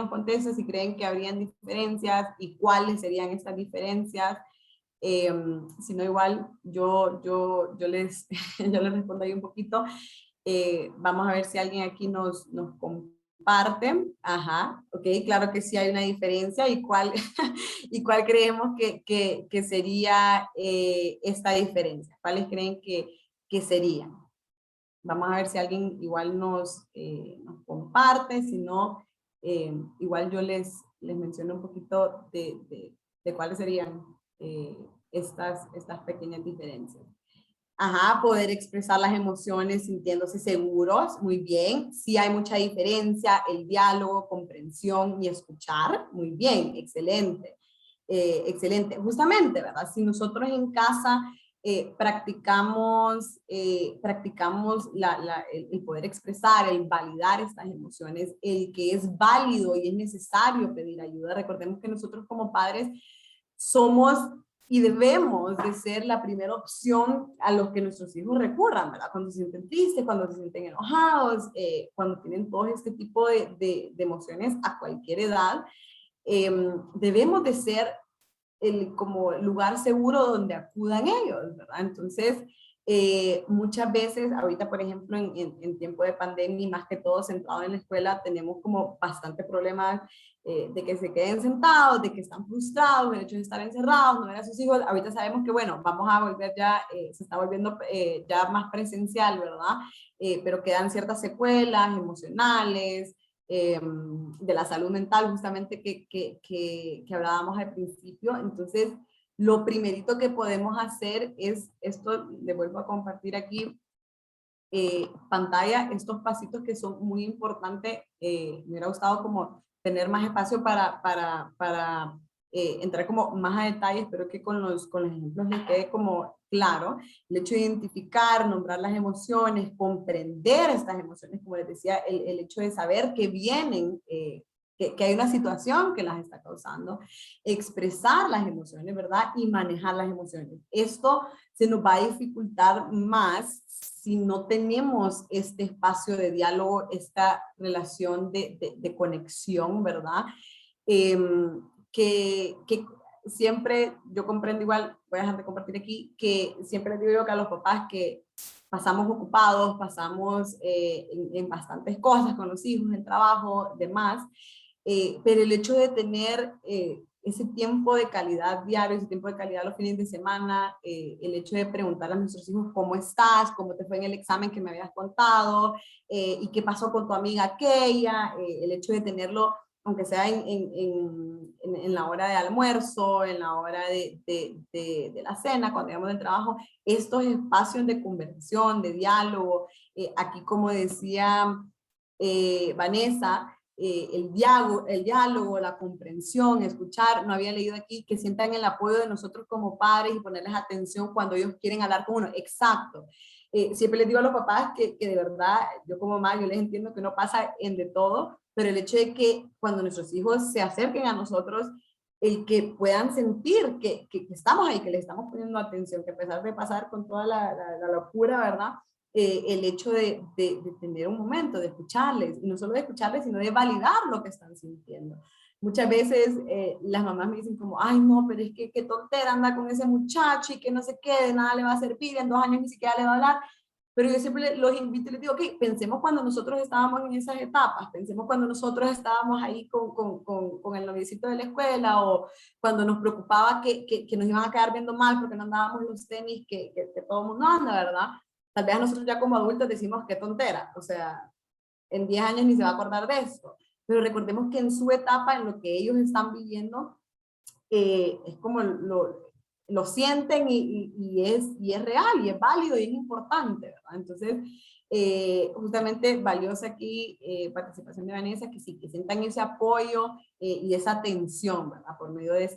contesta si creen que habrían diferencias y cuáles serían estas diferencias. Si no, igual yo les, yo les respondo ahí un poquito. Vamos a ver si alguien aquí nos comparte. Ajá, ok, claro que sí hay una diferencia. ¿Y cuál, y cuál creemos que sería esta diferencia? ¿Cuáles creen que serían? Vamos a ver si alguien igual nos comparte, si no, igual yo les menciono un poquito de cuáles serían estas pequeñas diferencias. Ajá, poder expresar las emociones sintiéndose seguros, muy bien. Sí hay mucha diferencia, el diálogo, comprensión y escuchar, muy bien, excelente. Excelente. Justamente, ¿verdad? Si nosotros en casa practicamos el poder expresar, el validar estas emociones, el que es válido y es necesario pedir ayuda. Recordemos que nosotros como padres somos y debemos de ser la primera opción a los que nuestros hijos recurran, ¿verdad? Cuando se sienten tristes, cuando se sienten enojados, cuando tienen todo este tipo de emociones a cualquier edad, debemos de ser como lugar seguro donde acudan ellos, ¿verdad? Entonces, muchas veces, ahorita por ejemplo en tiempo de pandemia y más que todo centrado en la escuela, tenemos como bastante problemas de que se queden sentados, de que están frustrados, el hecho de estar encerrados, no ver a sus hijos. Ahorita sabemos que bueno, vamos a volver ya, se está volviendo ya más presencial, ¿verdad? Pero quedan ciertas secuelas emocionales, de la salud mental, justamente que hablábamos al principio. Entonces, lo primerito que podemos hacer es esto, le vuelvo a compartir aquí pantalla, estos pasitos que son muy importantes. Me hubiera gustado como tener más espacio para entrar como más a detalle. Espero que con los ejemplos les quede como claro. El hecho de identificar, nombrar las emociones, comprender estas emociones, como les decía, el hecho de saber que vienen, que hay una situación que las está causando, expresar las emociones, ¿verdad? Y manejar las emociones. Esto se nos va a dificultar más si no tenemos este espacio de diálogo, esta relación de conexión, ¿verdad? Que siempre, yo comprendo igual, voy a dejar de compartir aquí, que siempre les digo yo que a los papás que pasamos ocupados, pasamos en bastantes cosas con los hijos, en trabajo, demás, pero el hecho de tener ese tiempo de calidad diario, ese tiempo de calidad los fines de semana, el hecho de preguntar a nuestros hijos cómo estás, cómo te fue en el examen que me habías contado, y qué pasó con tu amiga aquella, el hecho de tenerlo, aunque sea en la hora de almuerzo, en la hora de la cena, cuando llegamos del trabajo, estos espacios de conversación, de diálogo, aquí como decía Vanessa, el diálogo, la comprensión, escuchar. No había leído aquí que sientan el apoyo de nosotros como padres y ponerles atención cuando ellos quieren hablar con uno. Exacto. Siempre les digo a los papás que de verdad, yo como mamá, yo les entiendo que no pasa en de todo, pero el hecho de que cuando nuestros hijos se acerquen a nosotros, el que puedan sentir que estamos ahí, que les estamos poniendo atención, que a pesar de pasar con toda la locura, ¿verdad? El hecho de tener un momento, de escucharles, y no solo de escucharles, sino de validar lo que están sintiendo. Muchas veces las mamás me dicen como, ay no, pero es que qué tontera anda con ese muchacho y que no sé qué, de nada le va a servir, en 2 años ni siquiera le va a hablar, pero yo siempre los invito y les digo, ok, pensemos cuando nosotros estábamos en esas etapas, pensemos cuando nosotros estábamos ahí con el noviecito de la escuela, o cuando nos preocupaba que nos iban a quedar viendo mal porque no andábamos los tenis que todo el mundo anda, ¿verdad? Tal vez nosotros ya como adultos decimos, qué tontera, o sea, en 10 años ni se va a acordar de esto. Pero recordemos que en su etapa, en lo que ellos están viviendo, es como lo sienten y es real y es válido y es importante, ¿verdad? Entonces, justamente valiosa aquí participación de Vanessa, que sí, que sientan ese apoyo y esa atención, ¿verdad? Por medio de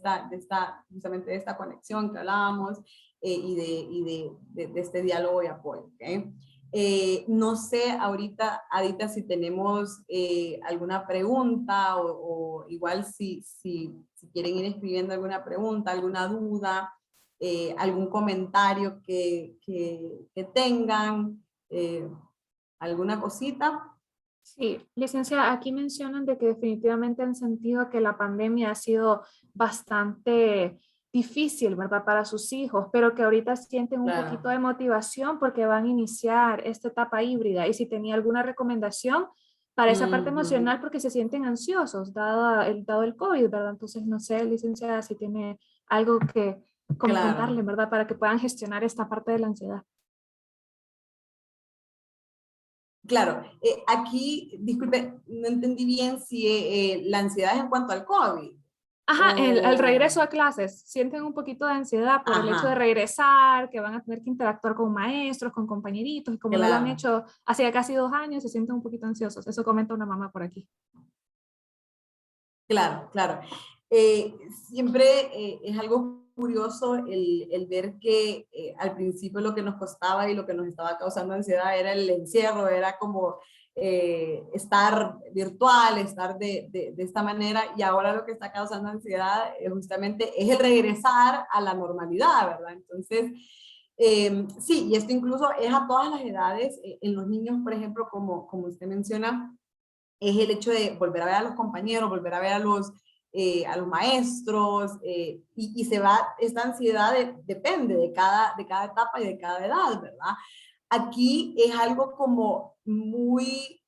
justamente de esta conexión que hablábamos de este diálogo y apoyo, ¿ok? No sé ahorita, Adita, si tenemos alguna pregunta o igual si quieren ir escribiendo alguna pregunta, alguna duda, algún comentario que tengan, alguna cosita. Sí, licenciada, aquí mencionan de que definitivamente han sentido que la pandemia ha sido bastante difícil, ¿verdad? Para sus hijos, pero que ahorita sienten un Claro, poquito de motivación porque van a iniciar esta etapa híbrida. Y si tenía alguna recomendación para esa parte ujú, emocional porque se sienten ansiosos, dado el COVID, ¿verdad? Entonces, no sé, licenciada, si tiene algo que comentarle, claro. ¿verdad? Para que puedan gestionar esta parte de la ansiedad. Claro, aquí, disculpe, no entendí bien si la ansiedad es en cuanto al COVID Ajá, al o... regreso a clases, sienten un poquito de ansiedad por el hecho de Ajá, regresar, que van a tener que interactuar con maestros, con compañeritos, y como no lo han claro, hecho hace casi 2 años, se sienten un poquito ansiosos. Eso comenta una mamá por aquí. claro, claro. Eh, Siempre es algo curioso el ver que al principio lo que nos costaba y lo que nos estaba causando ansiedad era el encierro, era como estar virtual, estar de esta manera, y ahora lo que está causando ansiedad justamente es el regresar a la normalidad, ¿verdad? Entonces, sí, y esto incluso es a todas las edades, en los niños, por ejemplo, como usted menciona, es el hecho de volver a ver a los compañeros, volver a ver a los maestros, y se va, esta ansiedad depende de cada etapa y de cada edad, ¿verdad? Aquí es algo como muy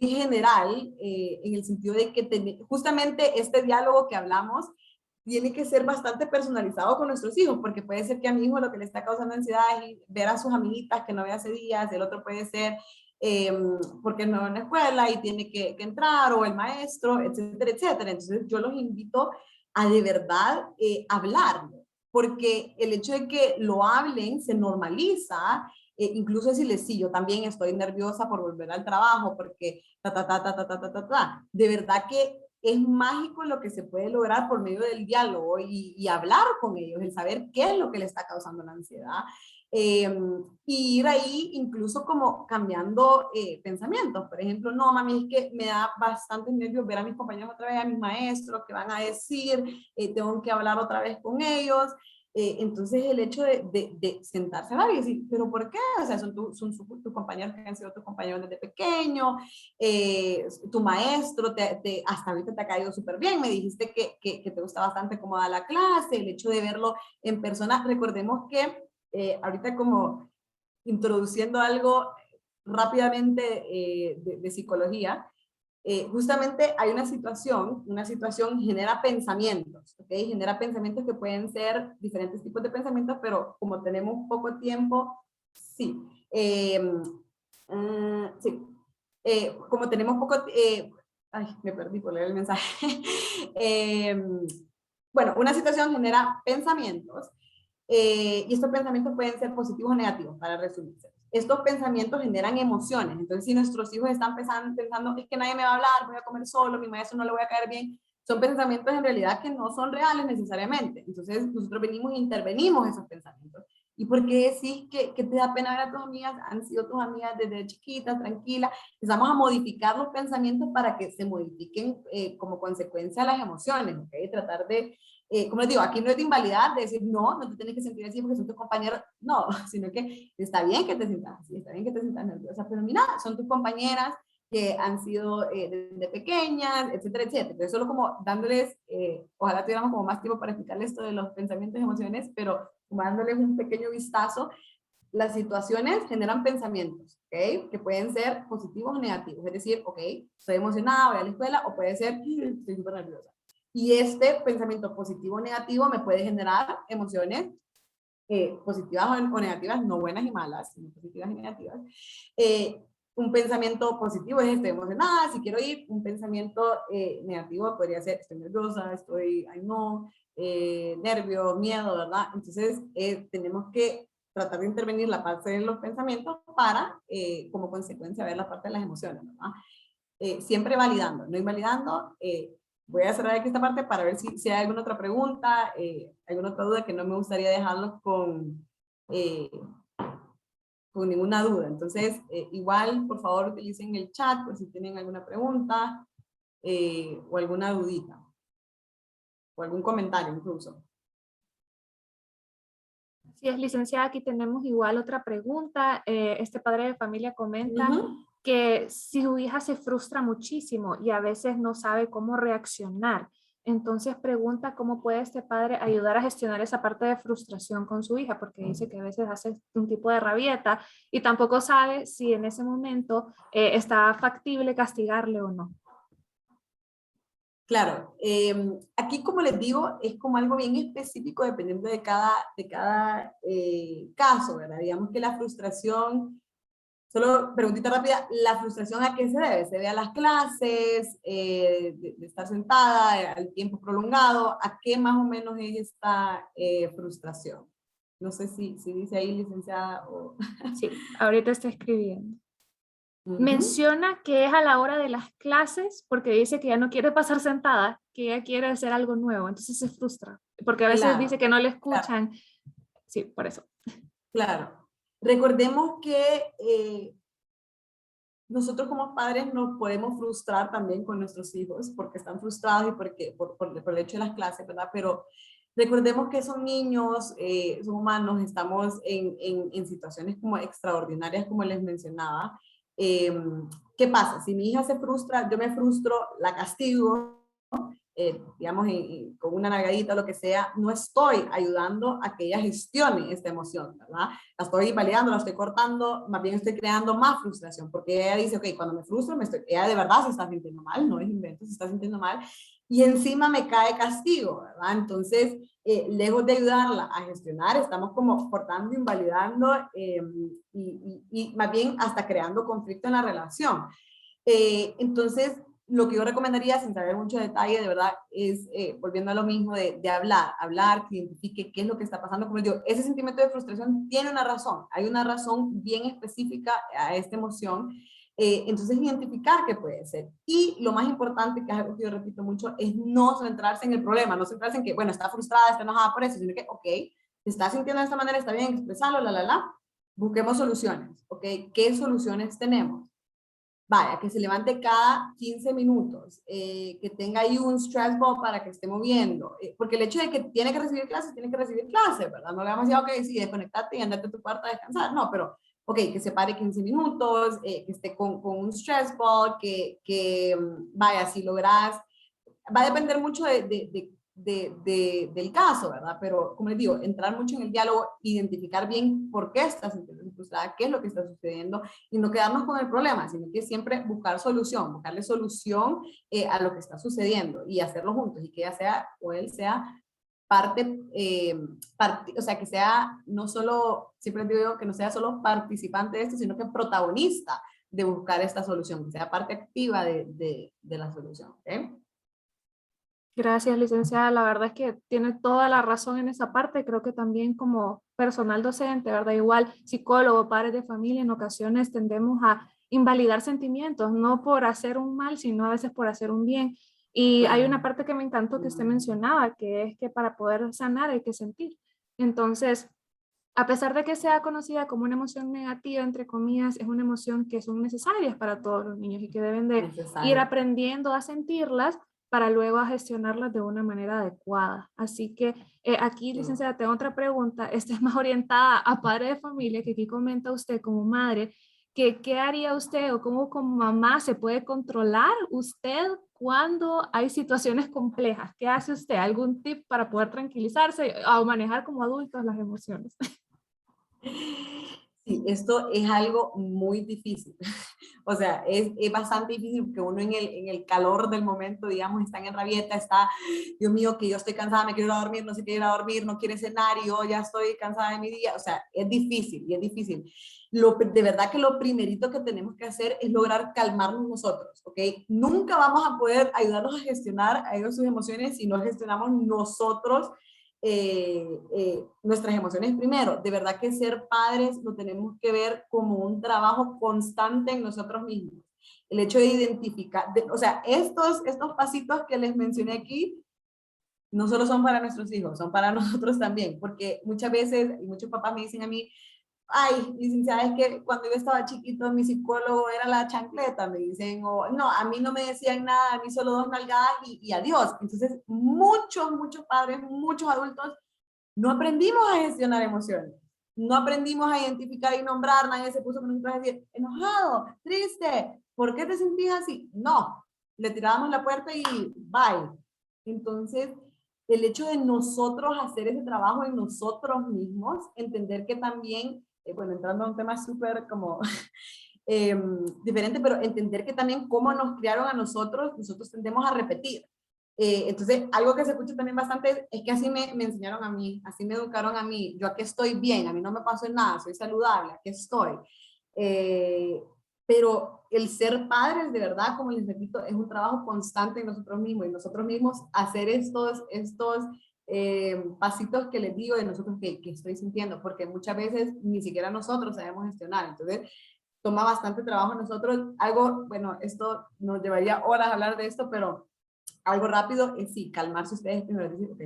general, en el sentido de que justamente este diálogo que hablamos tiene que ser bastante personalizado con nuestros hijos, porque puede ser que a mi hijo lo que le está causando ansiedad es ver a sus amiguitas que no ve hace días, el otro puede ser eh, porque no va en la escuela y tiene que entrar, o el maestro, etcétera, etcétera. Entonces yo los invito a de verdad hablarlo, porque el hecho de que lo hablen se normaliza, incluso decirles, sí, yo también estoy nerviosa por volver al trabajo, porque de verdad que es mágico lo que se puede lograr por medio del diálogo y hablar con ellos, el saber qué es lo que le está causando la ansiedad. Eh, y ir ahí incluso como cambiando pensamientos. Por ejemplo, no, mami, es que me da bastante nervios ver a mis compañeros otra vez, a mis maestros, que van a decir, tengo que hablar otra vez con ellos. Entonces el hecho de sentarse a hablar y decir, pero ¿por qué? O sea, son tus compañeros que han sido tus compañeros desde pequeño, tu maestro hasta ahorita te ha caído súper bien, me dijiste que te gusta bastante cómo da la clase, el hecho de verlo en persona. Recordemos que ahorita como introduciendo algo rápidamente de psicología, justamente hay una situación genera pensamientos, ¿ok? Genera pensamientos que pueden ser diferentes tipos de pensamientos, pero como tenemos poco tiempo, sí. Sí. Como tenemos poco, ay, me perdí por leer el mensaje. eh, bueno, una situación genera pensamientos, y estos pensamientos pueden ser positivos o negativos, para resumirse. Estos pensamientos generan emociones. Entonces, si nuestros hijos están pensando, es que nadie me va a hablar, voy a comer solo, mi maestro no le voy a caer bien, son pensamientos en realidad que no son reales necesariamente. Entonces, nosotros venimos e intervenimos esos pensamientos. ¿Y por qué decís que te da pena ver a tus amigas? Han sido tus amigas desde chiquitas, tranquilas. Empezamos a modificar los pensamientos para que se modifiquen como consecuencia las emociones, ¿ok? Tratar de como les digo, aquí no es de invalidar, de decir, no, no te tienes que sentir así porque son tus compañeros, no, sino que está bien que te sientas así, está bien que te sientas nerviosa, pero mira, son tus compañeras que han sido desde pequeñas, etcétera, etcétera. Entonces, solo como dándoles, ojalá tuviéramos como más tiempo para explicarles esto de los pensamientos y emociones, pero como dándoles un pequeño vistazo las situaciones generan pensamientos, ¿ok? Que pueden ser positivos o negativos. Es decir, ok, estoy emocionada, voy a la escuela, o puede ser, estoy súper nerviosa. Y este pensamiento positivo o negativo me puede generar emociones positivas o negativas, no buenas y malas, sino positivas y negativas. Un pensamiento positivo es estoy emocionada, si quiero ir. Un pensamiento negativo podría ser estoy nerviosa, estoy, ay no, nervio, miedo, ¿verdad? Entonces tenemos que tratar de intervenir la parte de los pensamientos para, como consecuencia, ver la parte de las emociones, ¿verdad? Siempre validando, no invalidando. Voy a cerrar aquí esta parte para ver si hay alguna otra pregunta, alguna otra duda, que no me gustaría dejarlos con ninguna duda. Entonces, igual, por favor, utilicen el chat por si tienen alguna pregunta o alguna dudita o algún comentario incluso. Sí, es licenciada, aquí tenemos igual otra pregunta. Este padre de familia comenta que si su hija se frustra muchísimo y a veces no sabe cómo reaccionar. Entonces pregunta cómo puede este padre ayudar a gestionar esa parte de frustración con su hija, porque dice que a veces hace un tipo de rabieta y tampoco sabe si en ese momento está factible castigarle o no. Claro, aquí como les digo, es como algo bien específico dependiendo de cada caso, ¿verdad? Digamos que la frustración, solo preguntita rápida, ¿la frustración a qué se debe? ¿Se debe a las clases, de estar sentada, al tiempo prolongado? ¿A qué más o menos es esta frustración? No sé si dice ahí, licenciada, o... Sí, ahorita está escribiendo. Ujú. Menciona que es a la hora de las clases porque dice que ya no quiere pasar sentada, que ella quiere hacer algo nuevo, entonces se frustra, porque a veces dice Claro, que no le claro, escuchan. Sí, por eso. claro. Recordemos que nosotros como padres nos podemos frustrar también con nuestros hijos porque están frustrados y porque, por el hecho de las clases, ¿verdad? Pero recordemos que son niños, son humanos, estamos en situaciones como extraordinarias, como les mencionaba. Eh, ¿Qué pasa? Si mi hija se frustra, yo me frustro, la castigo, digamos, con una nalgadita o lo que sea, no estoy ayudando a que ella gestione esta emoción, ¿verdad? La estoy validando, la estoy cortando, más bien estoy creando más frustración, porque ella dice, ok, cuando me frustro, ella de verdad se está sintiendo mal, no es invento, se está sintiendo mal, y encima me cae castigo, ¿verdad? Entonces, lejos de ayudarla a gestionar, estamos como cortando, invalidando y más bien hasta creando conflicto en la relación. Entonces, lo que yo recomendaría, sin saber mucho detalle, de verdad, es, volviendo a lo mismo de hablar, que identifique qué es lo que está pasando. Como les digo, ese sentimiento de frustración tiene una razón, hay una razón bien específica a esta emoción. Entonces, identificar qué puede ser. Y lo más importante, que es algo que yo repito mucho, es no centrarse en el problema, no centrarse en que, bueno, está frustrada, está enojada por eso, sino que, ok, se está sintiendo de esta manera, está bien expresarlo, busquemos soluciones, ok, ¿qué soluciones tenemos? Vaya, que se levante cada 15 minutos, que tenga ahí un stress ball para que esté moviendo, porque el hecho de que tiene que recibir clases, ¿verdad? No le vamos a decir, ok, sí, desconectate y andate a tu cuarto a descansar, no, pero, ok, que se pare 15 minutos, que esté con un stress ball, vaya, si logras, va a depender mucho del caso, ¿verdad? Pero, como les digo, entrar mucho en el diálogo, identificar bien por qué estás sintiendo frustrada, qué es lo que está sucediendo, y no quedarnos con el problema, sino que siempre buscar solución, buscarle solución a lo que está sucediendo y hacerlo juntos, y que ella sea o él sea parte, o sea, que sea no solo, siempre digo yo, que no sea solo participante de esto, sino que protagonista de buscar esta solución, que sea parte activa de la solución. ¿Okay? Gracias, licenciada. La verdad es que tiene toda la razón en esa parte. Creo que también como personal docente, ¿verdad? Igual psicólogo, padres de familia, en ocasiones tendemos a invalidar sentimientos, no por hacer un mal, sino a veces por hacer un bien. Y hay una Claro. parte que me encantó que usted mencionaba, que es que para poder sanar hay que sentir. Entonces, a pesar de que sea conocida como una emoción negativa, entre comillas, es una emoción que son necesarias para todos los niños y que deben de ir Necesario. aprendiendo a sentirlas para luego a gestionarlas de una manera adecuada. Así que aquí, Sí. licenciada, tengo otra pregunta. Esta es más orientada a padre de familia, que aquí comenta usted como madre, que qué haría usted o cómo como mamá se puede controlar usted cuando hay situaciones complejas. ¿Qué hace usted? ¿Algún tip para poder tranquilizarse o manejar como adultos las emociones? Sí, esto es algo muy difícil. O sea, es bastante difícil porque uno en el calor del momento, digamos, está en rabieta, está, Dios mío, que yo estoy cansada, me quiero ir a dormir, no sé qué ir a dormir, no quiero escenario, ya estoy cansada de mi día. O sea, es difícil y es difícil. De verdad que lo primerito que tenemos que hacer es lograr calmarnos nosotros, ¿ok? Nunca vamos a poder ayudarlos a gestionar a ellos sus emociones si no gestionamos nosotros nuestras emociones primero. De verdad que ser padres lo tenemos que ver como un trabajo constante en nosotros mismos. El hecho de identificar, o sea, estos pasitos que les mencioné aquí, no solo son para nuestros hijos, son para nosotros también, porque muchas veces, y muchos papás me dicen a mí, ay, licenciada, es que cuando yo estaba chiquito mi psicólogo era la chancleta, me dicen, o no, a mí no me decían nada, a mí solo dos nalgadas y adiós. Entonces, muchos padres, muchos adultos, no aprendimos a gestionar emociones, no aprendimos a identificar y nombrar, nadie se puso con un traje de decir, enojado, triste, ¿por qué te sentís así? No, le tirábamos la puerta y bye. Entonces, el hecho de nosotros hacer ese trabajo en nosotros mismos, entender que también, bueno, entrando a un tema súper como diferente, pero entender que también cómo nos criaron a nosotros, nosotros tendemos a repetir. Entonces, algo que se escucha también bastante es que así me enseñaron a mí, así me educaron a mí, yo aquí estoy bien, a mí no me pasó nada, soy saludable, aquí estoy. Eh, pero el ser padres, de verdad, como les repito, es un trabajo constante en nosotros mismos, y nosotros mismos hacer estos pasitos que les digo de nosotros que estoy sintiendo, porque muchas veces ni siquiera nosotros sabemos gestionar. Entonces, toma bastante trabajo nosotros. Algo, bueno, esto nos llevaría horas a hablar de esto, pero algo rápido es sí, calmarse ustedes primero, decir, ok,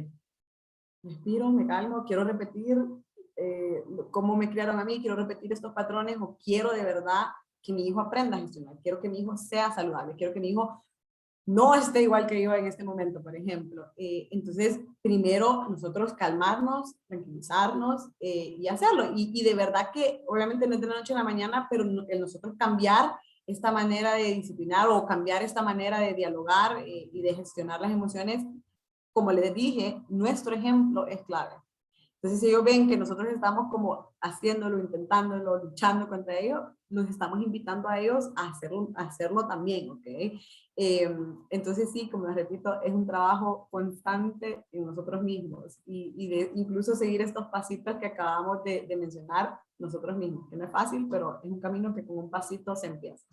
respiro, me calmo, quiero repetir cómo me criaron a mí, quiero repetir estos patrones o quiero de verdad que mi hijo aprenda a gestionar, quiero que mi hijo sea saludable, quiero que mi hijo no esté igual que yo en este momento, por ejemplo. Entonces, primero nosotros calmarnos, tranquilizarnos y hacerlo. Y de verdad que obviamente no es de la noche a la mañana, pero el nosotros cambiar esta manera de disciplinar o cambiar esta manera de dialogar y de gestionar las emociones, como les dije, nuestro ejemplo es clave. Entonces, si ellos ven que nosotros estamos como haciéndolo, intentándolo, luchando contra ellos, los estamos invitando a ellos a hacerlo también, ¿ok? Entonces, sí, como les repito, es un trabajo constante en nosotros mismos y de incluso seguir estos pasitos que acabamos de mencionar nosotros mismos, que no es fácil, pero es un camino que con un pasito se empieza.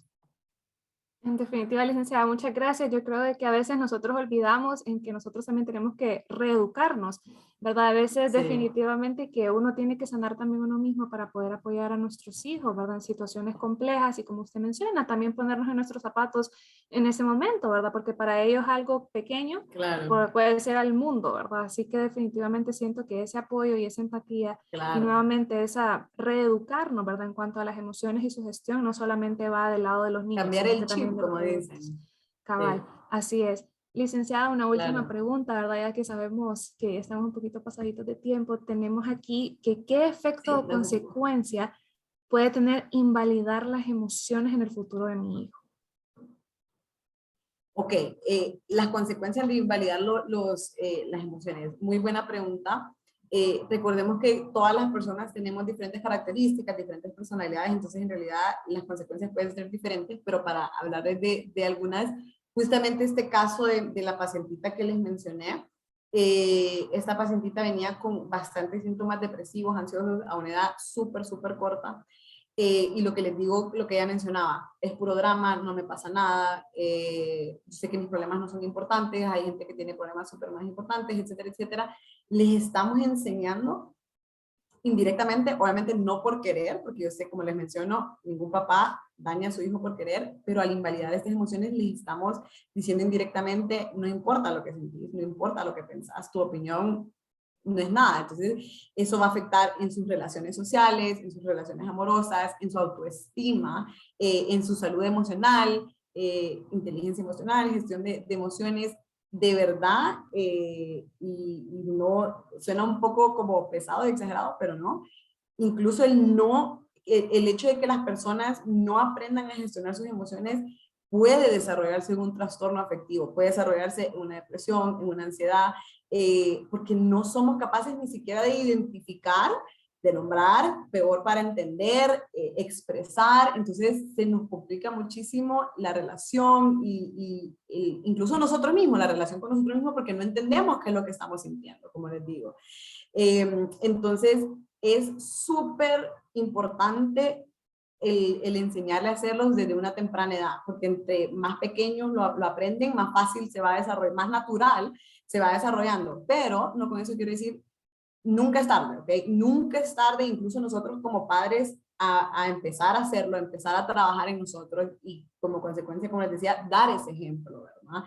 En definitiva, licenciada, muchas gracias. Yo creo de que a veces nosotros olvidamos en que nosotros también tenemos que reeducarnos, ¿verdad? A veces Sí. definitivamente que uno tiene que sanar también uno mismo para poder apoyar a nuestros hijos, ¿verdad? En situaciones complejas y como usted menciona, también ponernos en nuestros zapatos en ese momento, ¿verdad? Porque para ellos algo pequeño Claro, puede ser al mundo, ¿verdad? Así que definitivamente siento que ese apoyo y esa empatía y claro. nuevamente esa reeducarnos, ¿verdad? En cuanto a las emociones y su gestión, no solamente va del lado de los niños, Cambiar sino el que también chip, de los como adultos. dicen. Cabal, Sí, así es. Licenciada, una última claro. pregunta, ¿verdad? Ya que sabemos que estamos un poquito pasaditos de tiempo, tenemos aquí que qué efecto Sí, o no se preocupe. consecuencia puede tener invalidar las emociones en el futuro de mi hijo. Ok, las consecuencias de invalidar las emociones. Muy buena pregunta. Recordemos que todas las personas tenemos diferentes características, diferentes personalidades, entonces en realidad las consecuencias pueden ser diferentes, pero para hablar de algunas, justamente este caso de la pacientita que les mencioné, esta pacientita venía con bastantes síntomas depresivos, ansiosos a una edad súper corta. Y lo que les digo, lo que ella mencionaba, es puro drama, no me pasa nada, sé que mis problemas no son importantes, hay gente que tiene problemas súper más importantes, etcétera, etcétera. Les estamos enseñando indirectamente, obviamente no por querer, porque yo sé, como les menciono, ningún papá daña a su hijo por querer, pero al invalidar estas emociones les estamos diciendo indirectamente, no importa lo que sentís, no importa lo que pensás, tu opinión no es nada. Entonces, eso va a afectar en sus relaciones sociales, en sus relaciones amorosas, en su autoestima, en su salud emocional, inteligencia emocional, gestión de emociones. De verdad, y no, suena un poco como pesado y exagerado, pero no. Incluso el hecho de que las personas no aprendan a gestionar sus emociones puede desarrollarse en un trastorno afectivo, puede desarrollarse en una depresión, en una ansiedad, porque no somos capaces ni siquiera de identificar de nombrar, peor para entender, expresar, entonces se nos complica muchísimo la relación y incluso nosotros mismos, la relación con nosotros mismos, porque no entendemos qué es lo que estamos sintiendo, como les digo. Entonces es súper importante el enseñarle a hacerlos desde una temprana edad, porque entre más pequeños lo aprenden, más fácil se va a desarrollar, más natural se va desarrollando, pero no con eso quiero decir nunca es tarde, ¿ok? Nunca es tarde, incluso nosotros como padres, a empezar a hacerlo, a empezar a trabajar en nosotros y como consecuencia, como les decía, dar ese ejemplo, ¿verdad?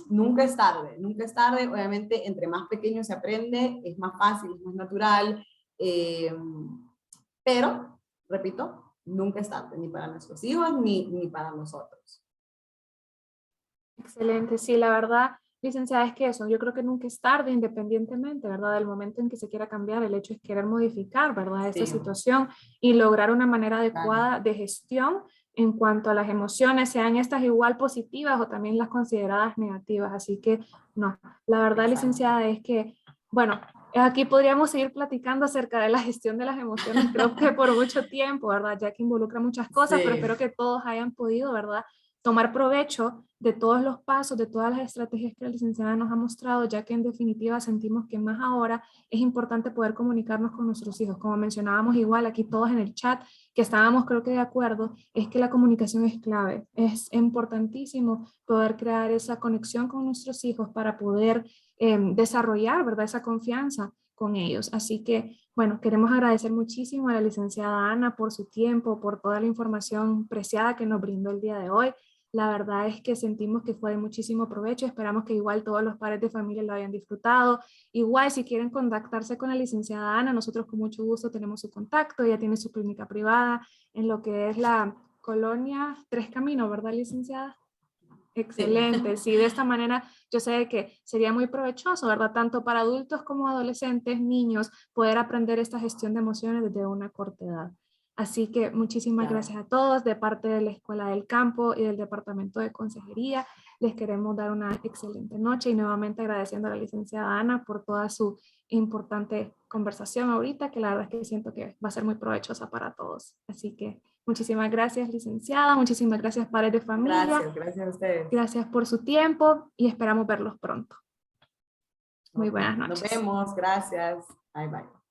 Nunca es tarde, obviamente entre más pequeño se aprende, es más fácil, es más natural, pero, repito, nunca es tarde, ni para nuestros hijos, ni para nosotros. Excelente, sí, la verdad, licenciada, es que eso, yo creo que nunca es tarde, independientemente, ¿verdad? Del momento en que se quiera cambiar, el hecho es querer modificar, ¿verdad? Esta Sí, situación y lograr una manera claro. adecuada de gestión en cuanto a las emociones, sean estas igual positivas o también las consideradas negativas. Así que, no, la verdad, Exacto. licenciada, es que, bueno, aquí podríamos seguir platicando acerca de la gestión de las emociones, creo que por mucho tiempo, ¿verdad? Ya que involucra muchas cosas, pero Sí. espero que todos hayan podido, ¿verdad? Tomar provecho de todos los pasos, de todas las estrategias que la licenciada nos ha mostrado, ya que en definitiva sentimos que más ahora es importante poder comunicarnos con nuestros hijos. Como mencionábamos igual aquí todos en el chat, que estábamos creo que de acuerdo, es que la comunicación es clave. Es importantísimo poder crear esa conexión con nuestros hijos para poder desarrollar, ¿verdad? Esa confianza con ellos. Así que, bueno, queremos agradecer muchísimo a la licenciada Ana por su tiempo, por toda la información preciada que nos brindó el día de hoy. La verdad es que sentimos que fue de muchísimo provecho. Esperamos que igual todos los padres de familia lo hayan disfrutado. Igual, si quieren contactarse con la licenciada Ana, nosotros con mucho gusto tenemos su contacto. Ella tiene su clínica privada en lo que es la colonia Tres Caminos, ¿verdad, licenciada? Excelente, sí, de esta manera yo sé que sería muy provechoso, ¿verdad? Tanto para adultos como adolescentes, niños, poder aprender esta gestión de emociones desde una corta edad. Así que muchísimas Claro. gracias a todos de parte de la Escuela del Campo y del Departamento de Consejería. Les queremos dar una excelente noche y nuevamente agradeciendo a la licenciada Ana por toda su importante conversación ahorita, que la verdad es que siento que va a ser muy provechosa para todos. Así que muchísimas gracias, licenciada, muchísimas gracias, padres de familia. Gracias a ustedes. Gracias por su tiempo y esperamos verlos pronto. Muy Ok, buenas nos noches. vemos, gracias. Bye, bye.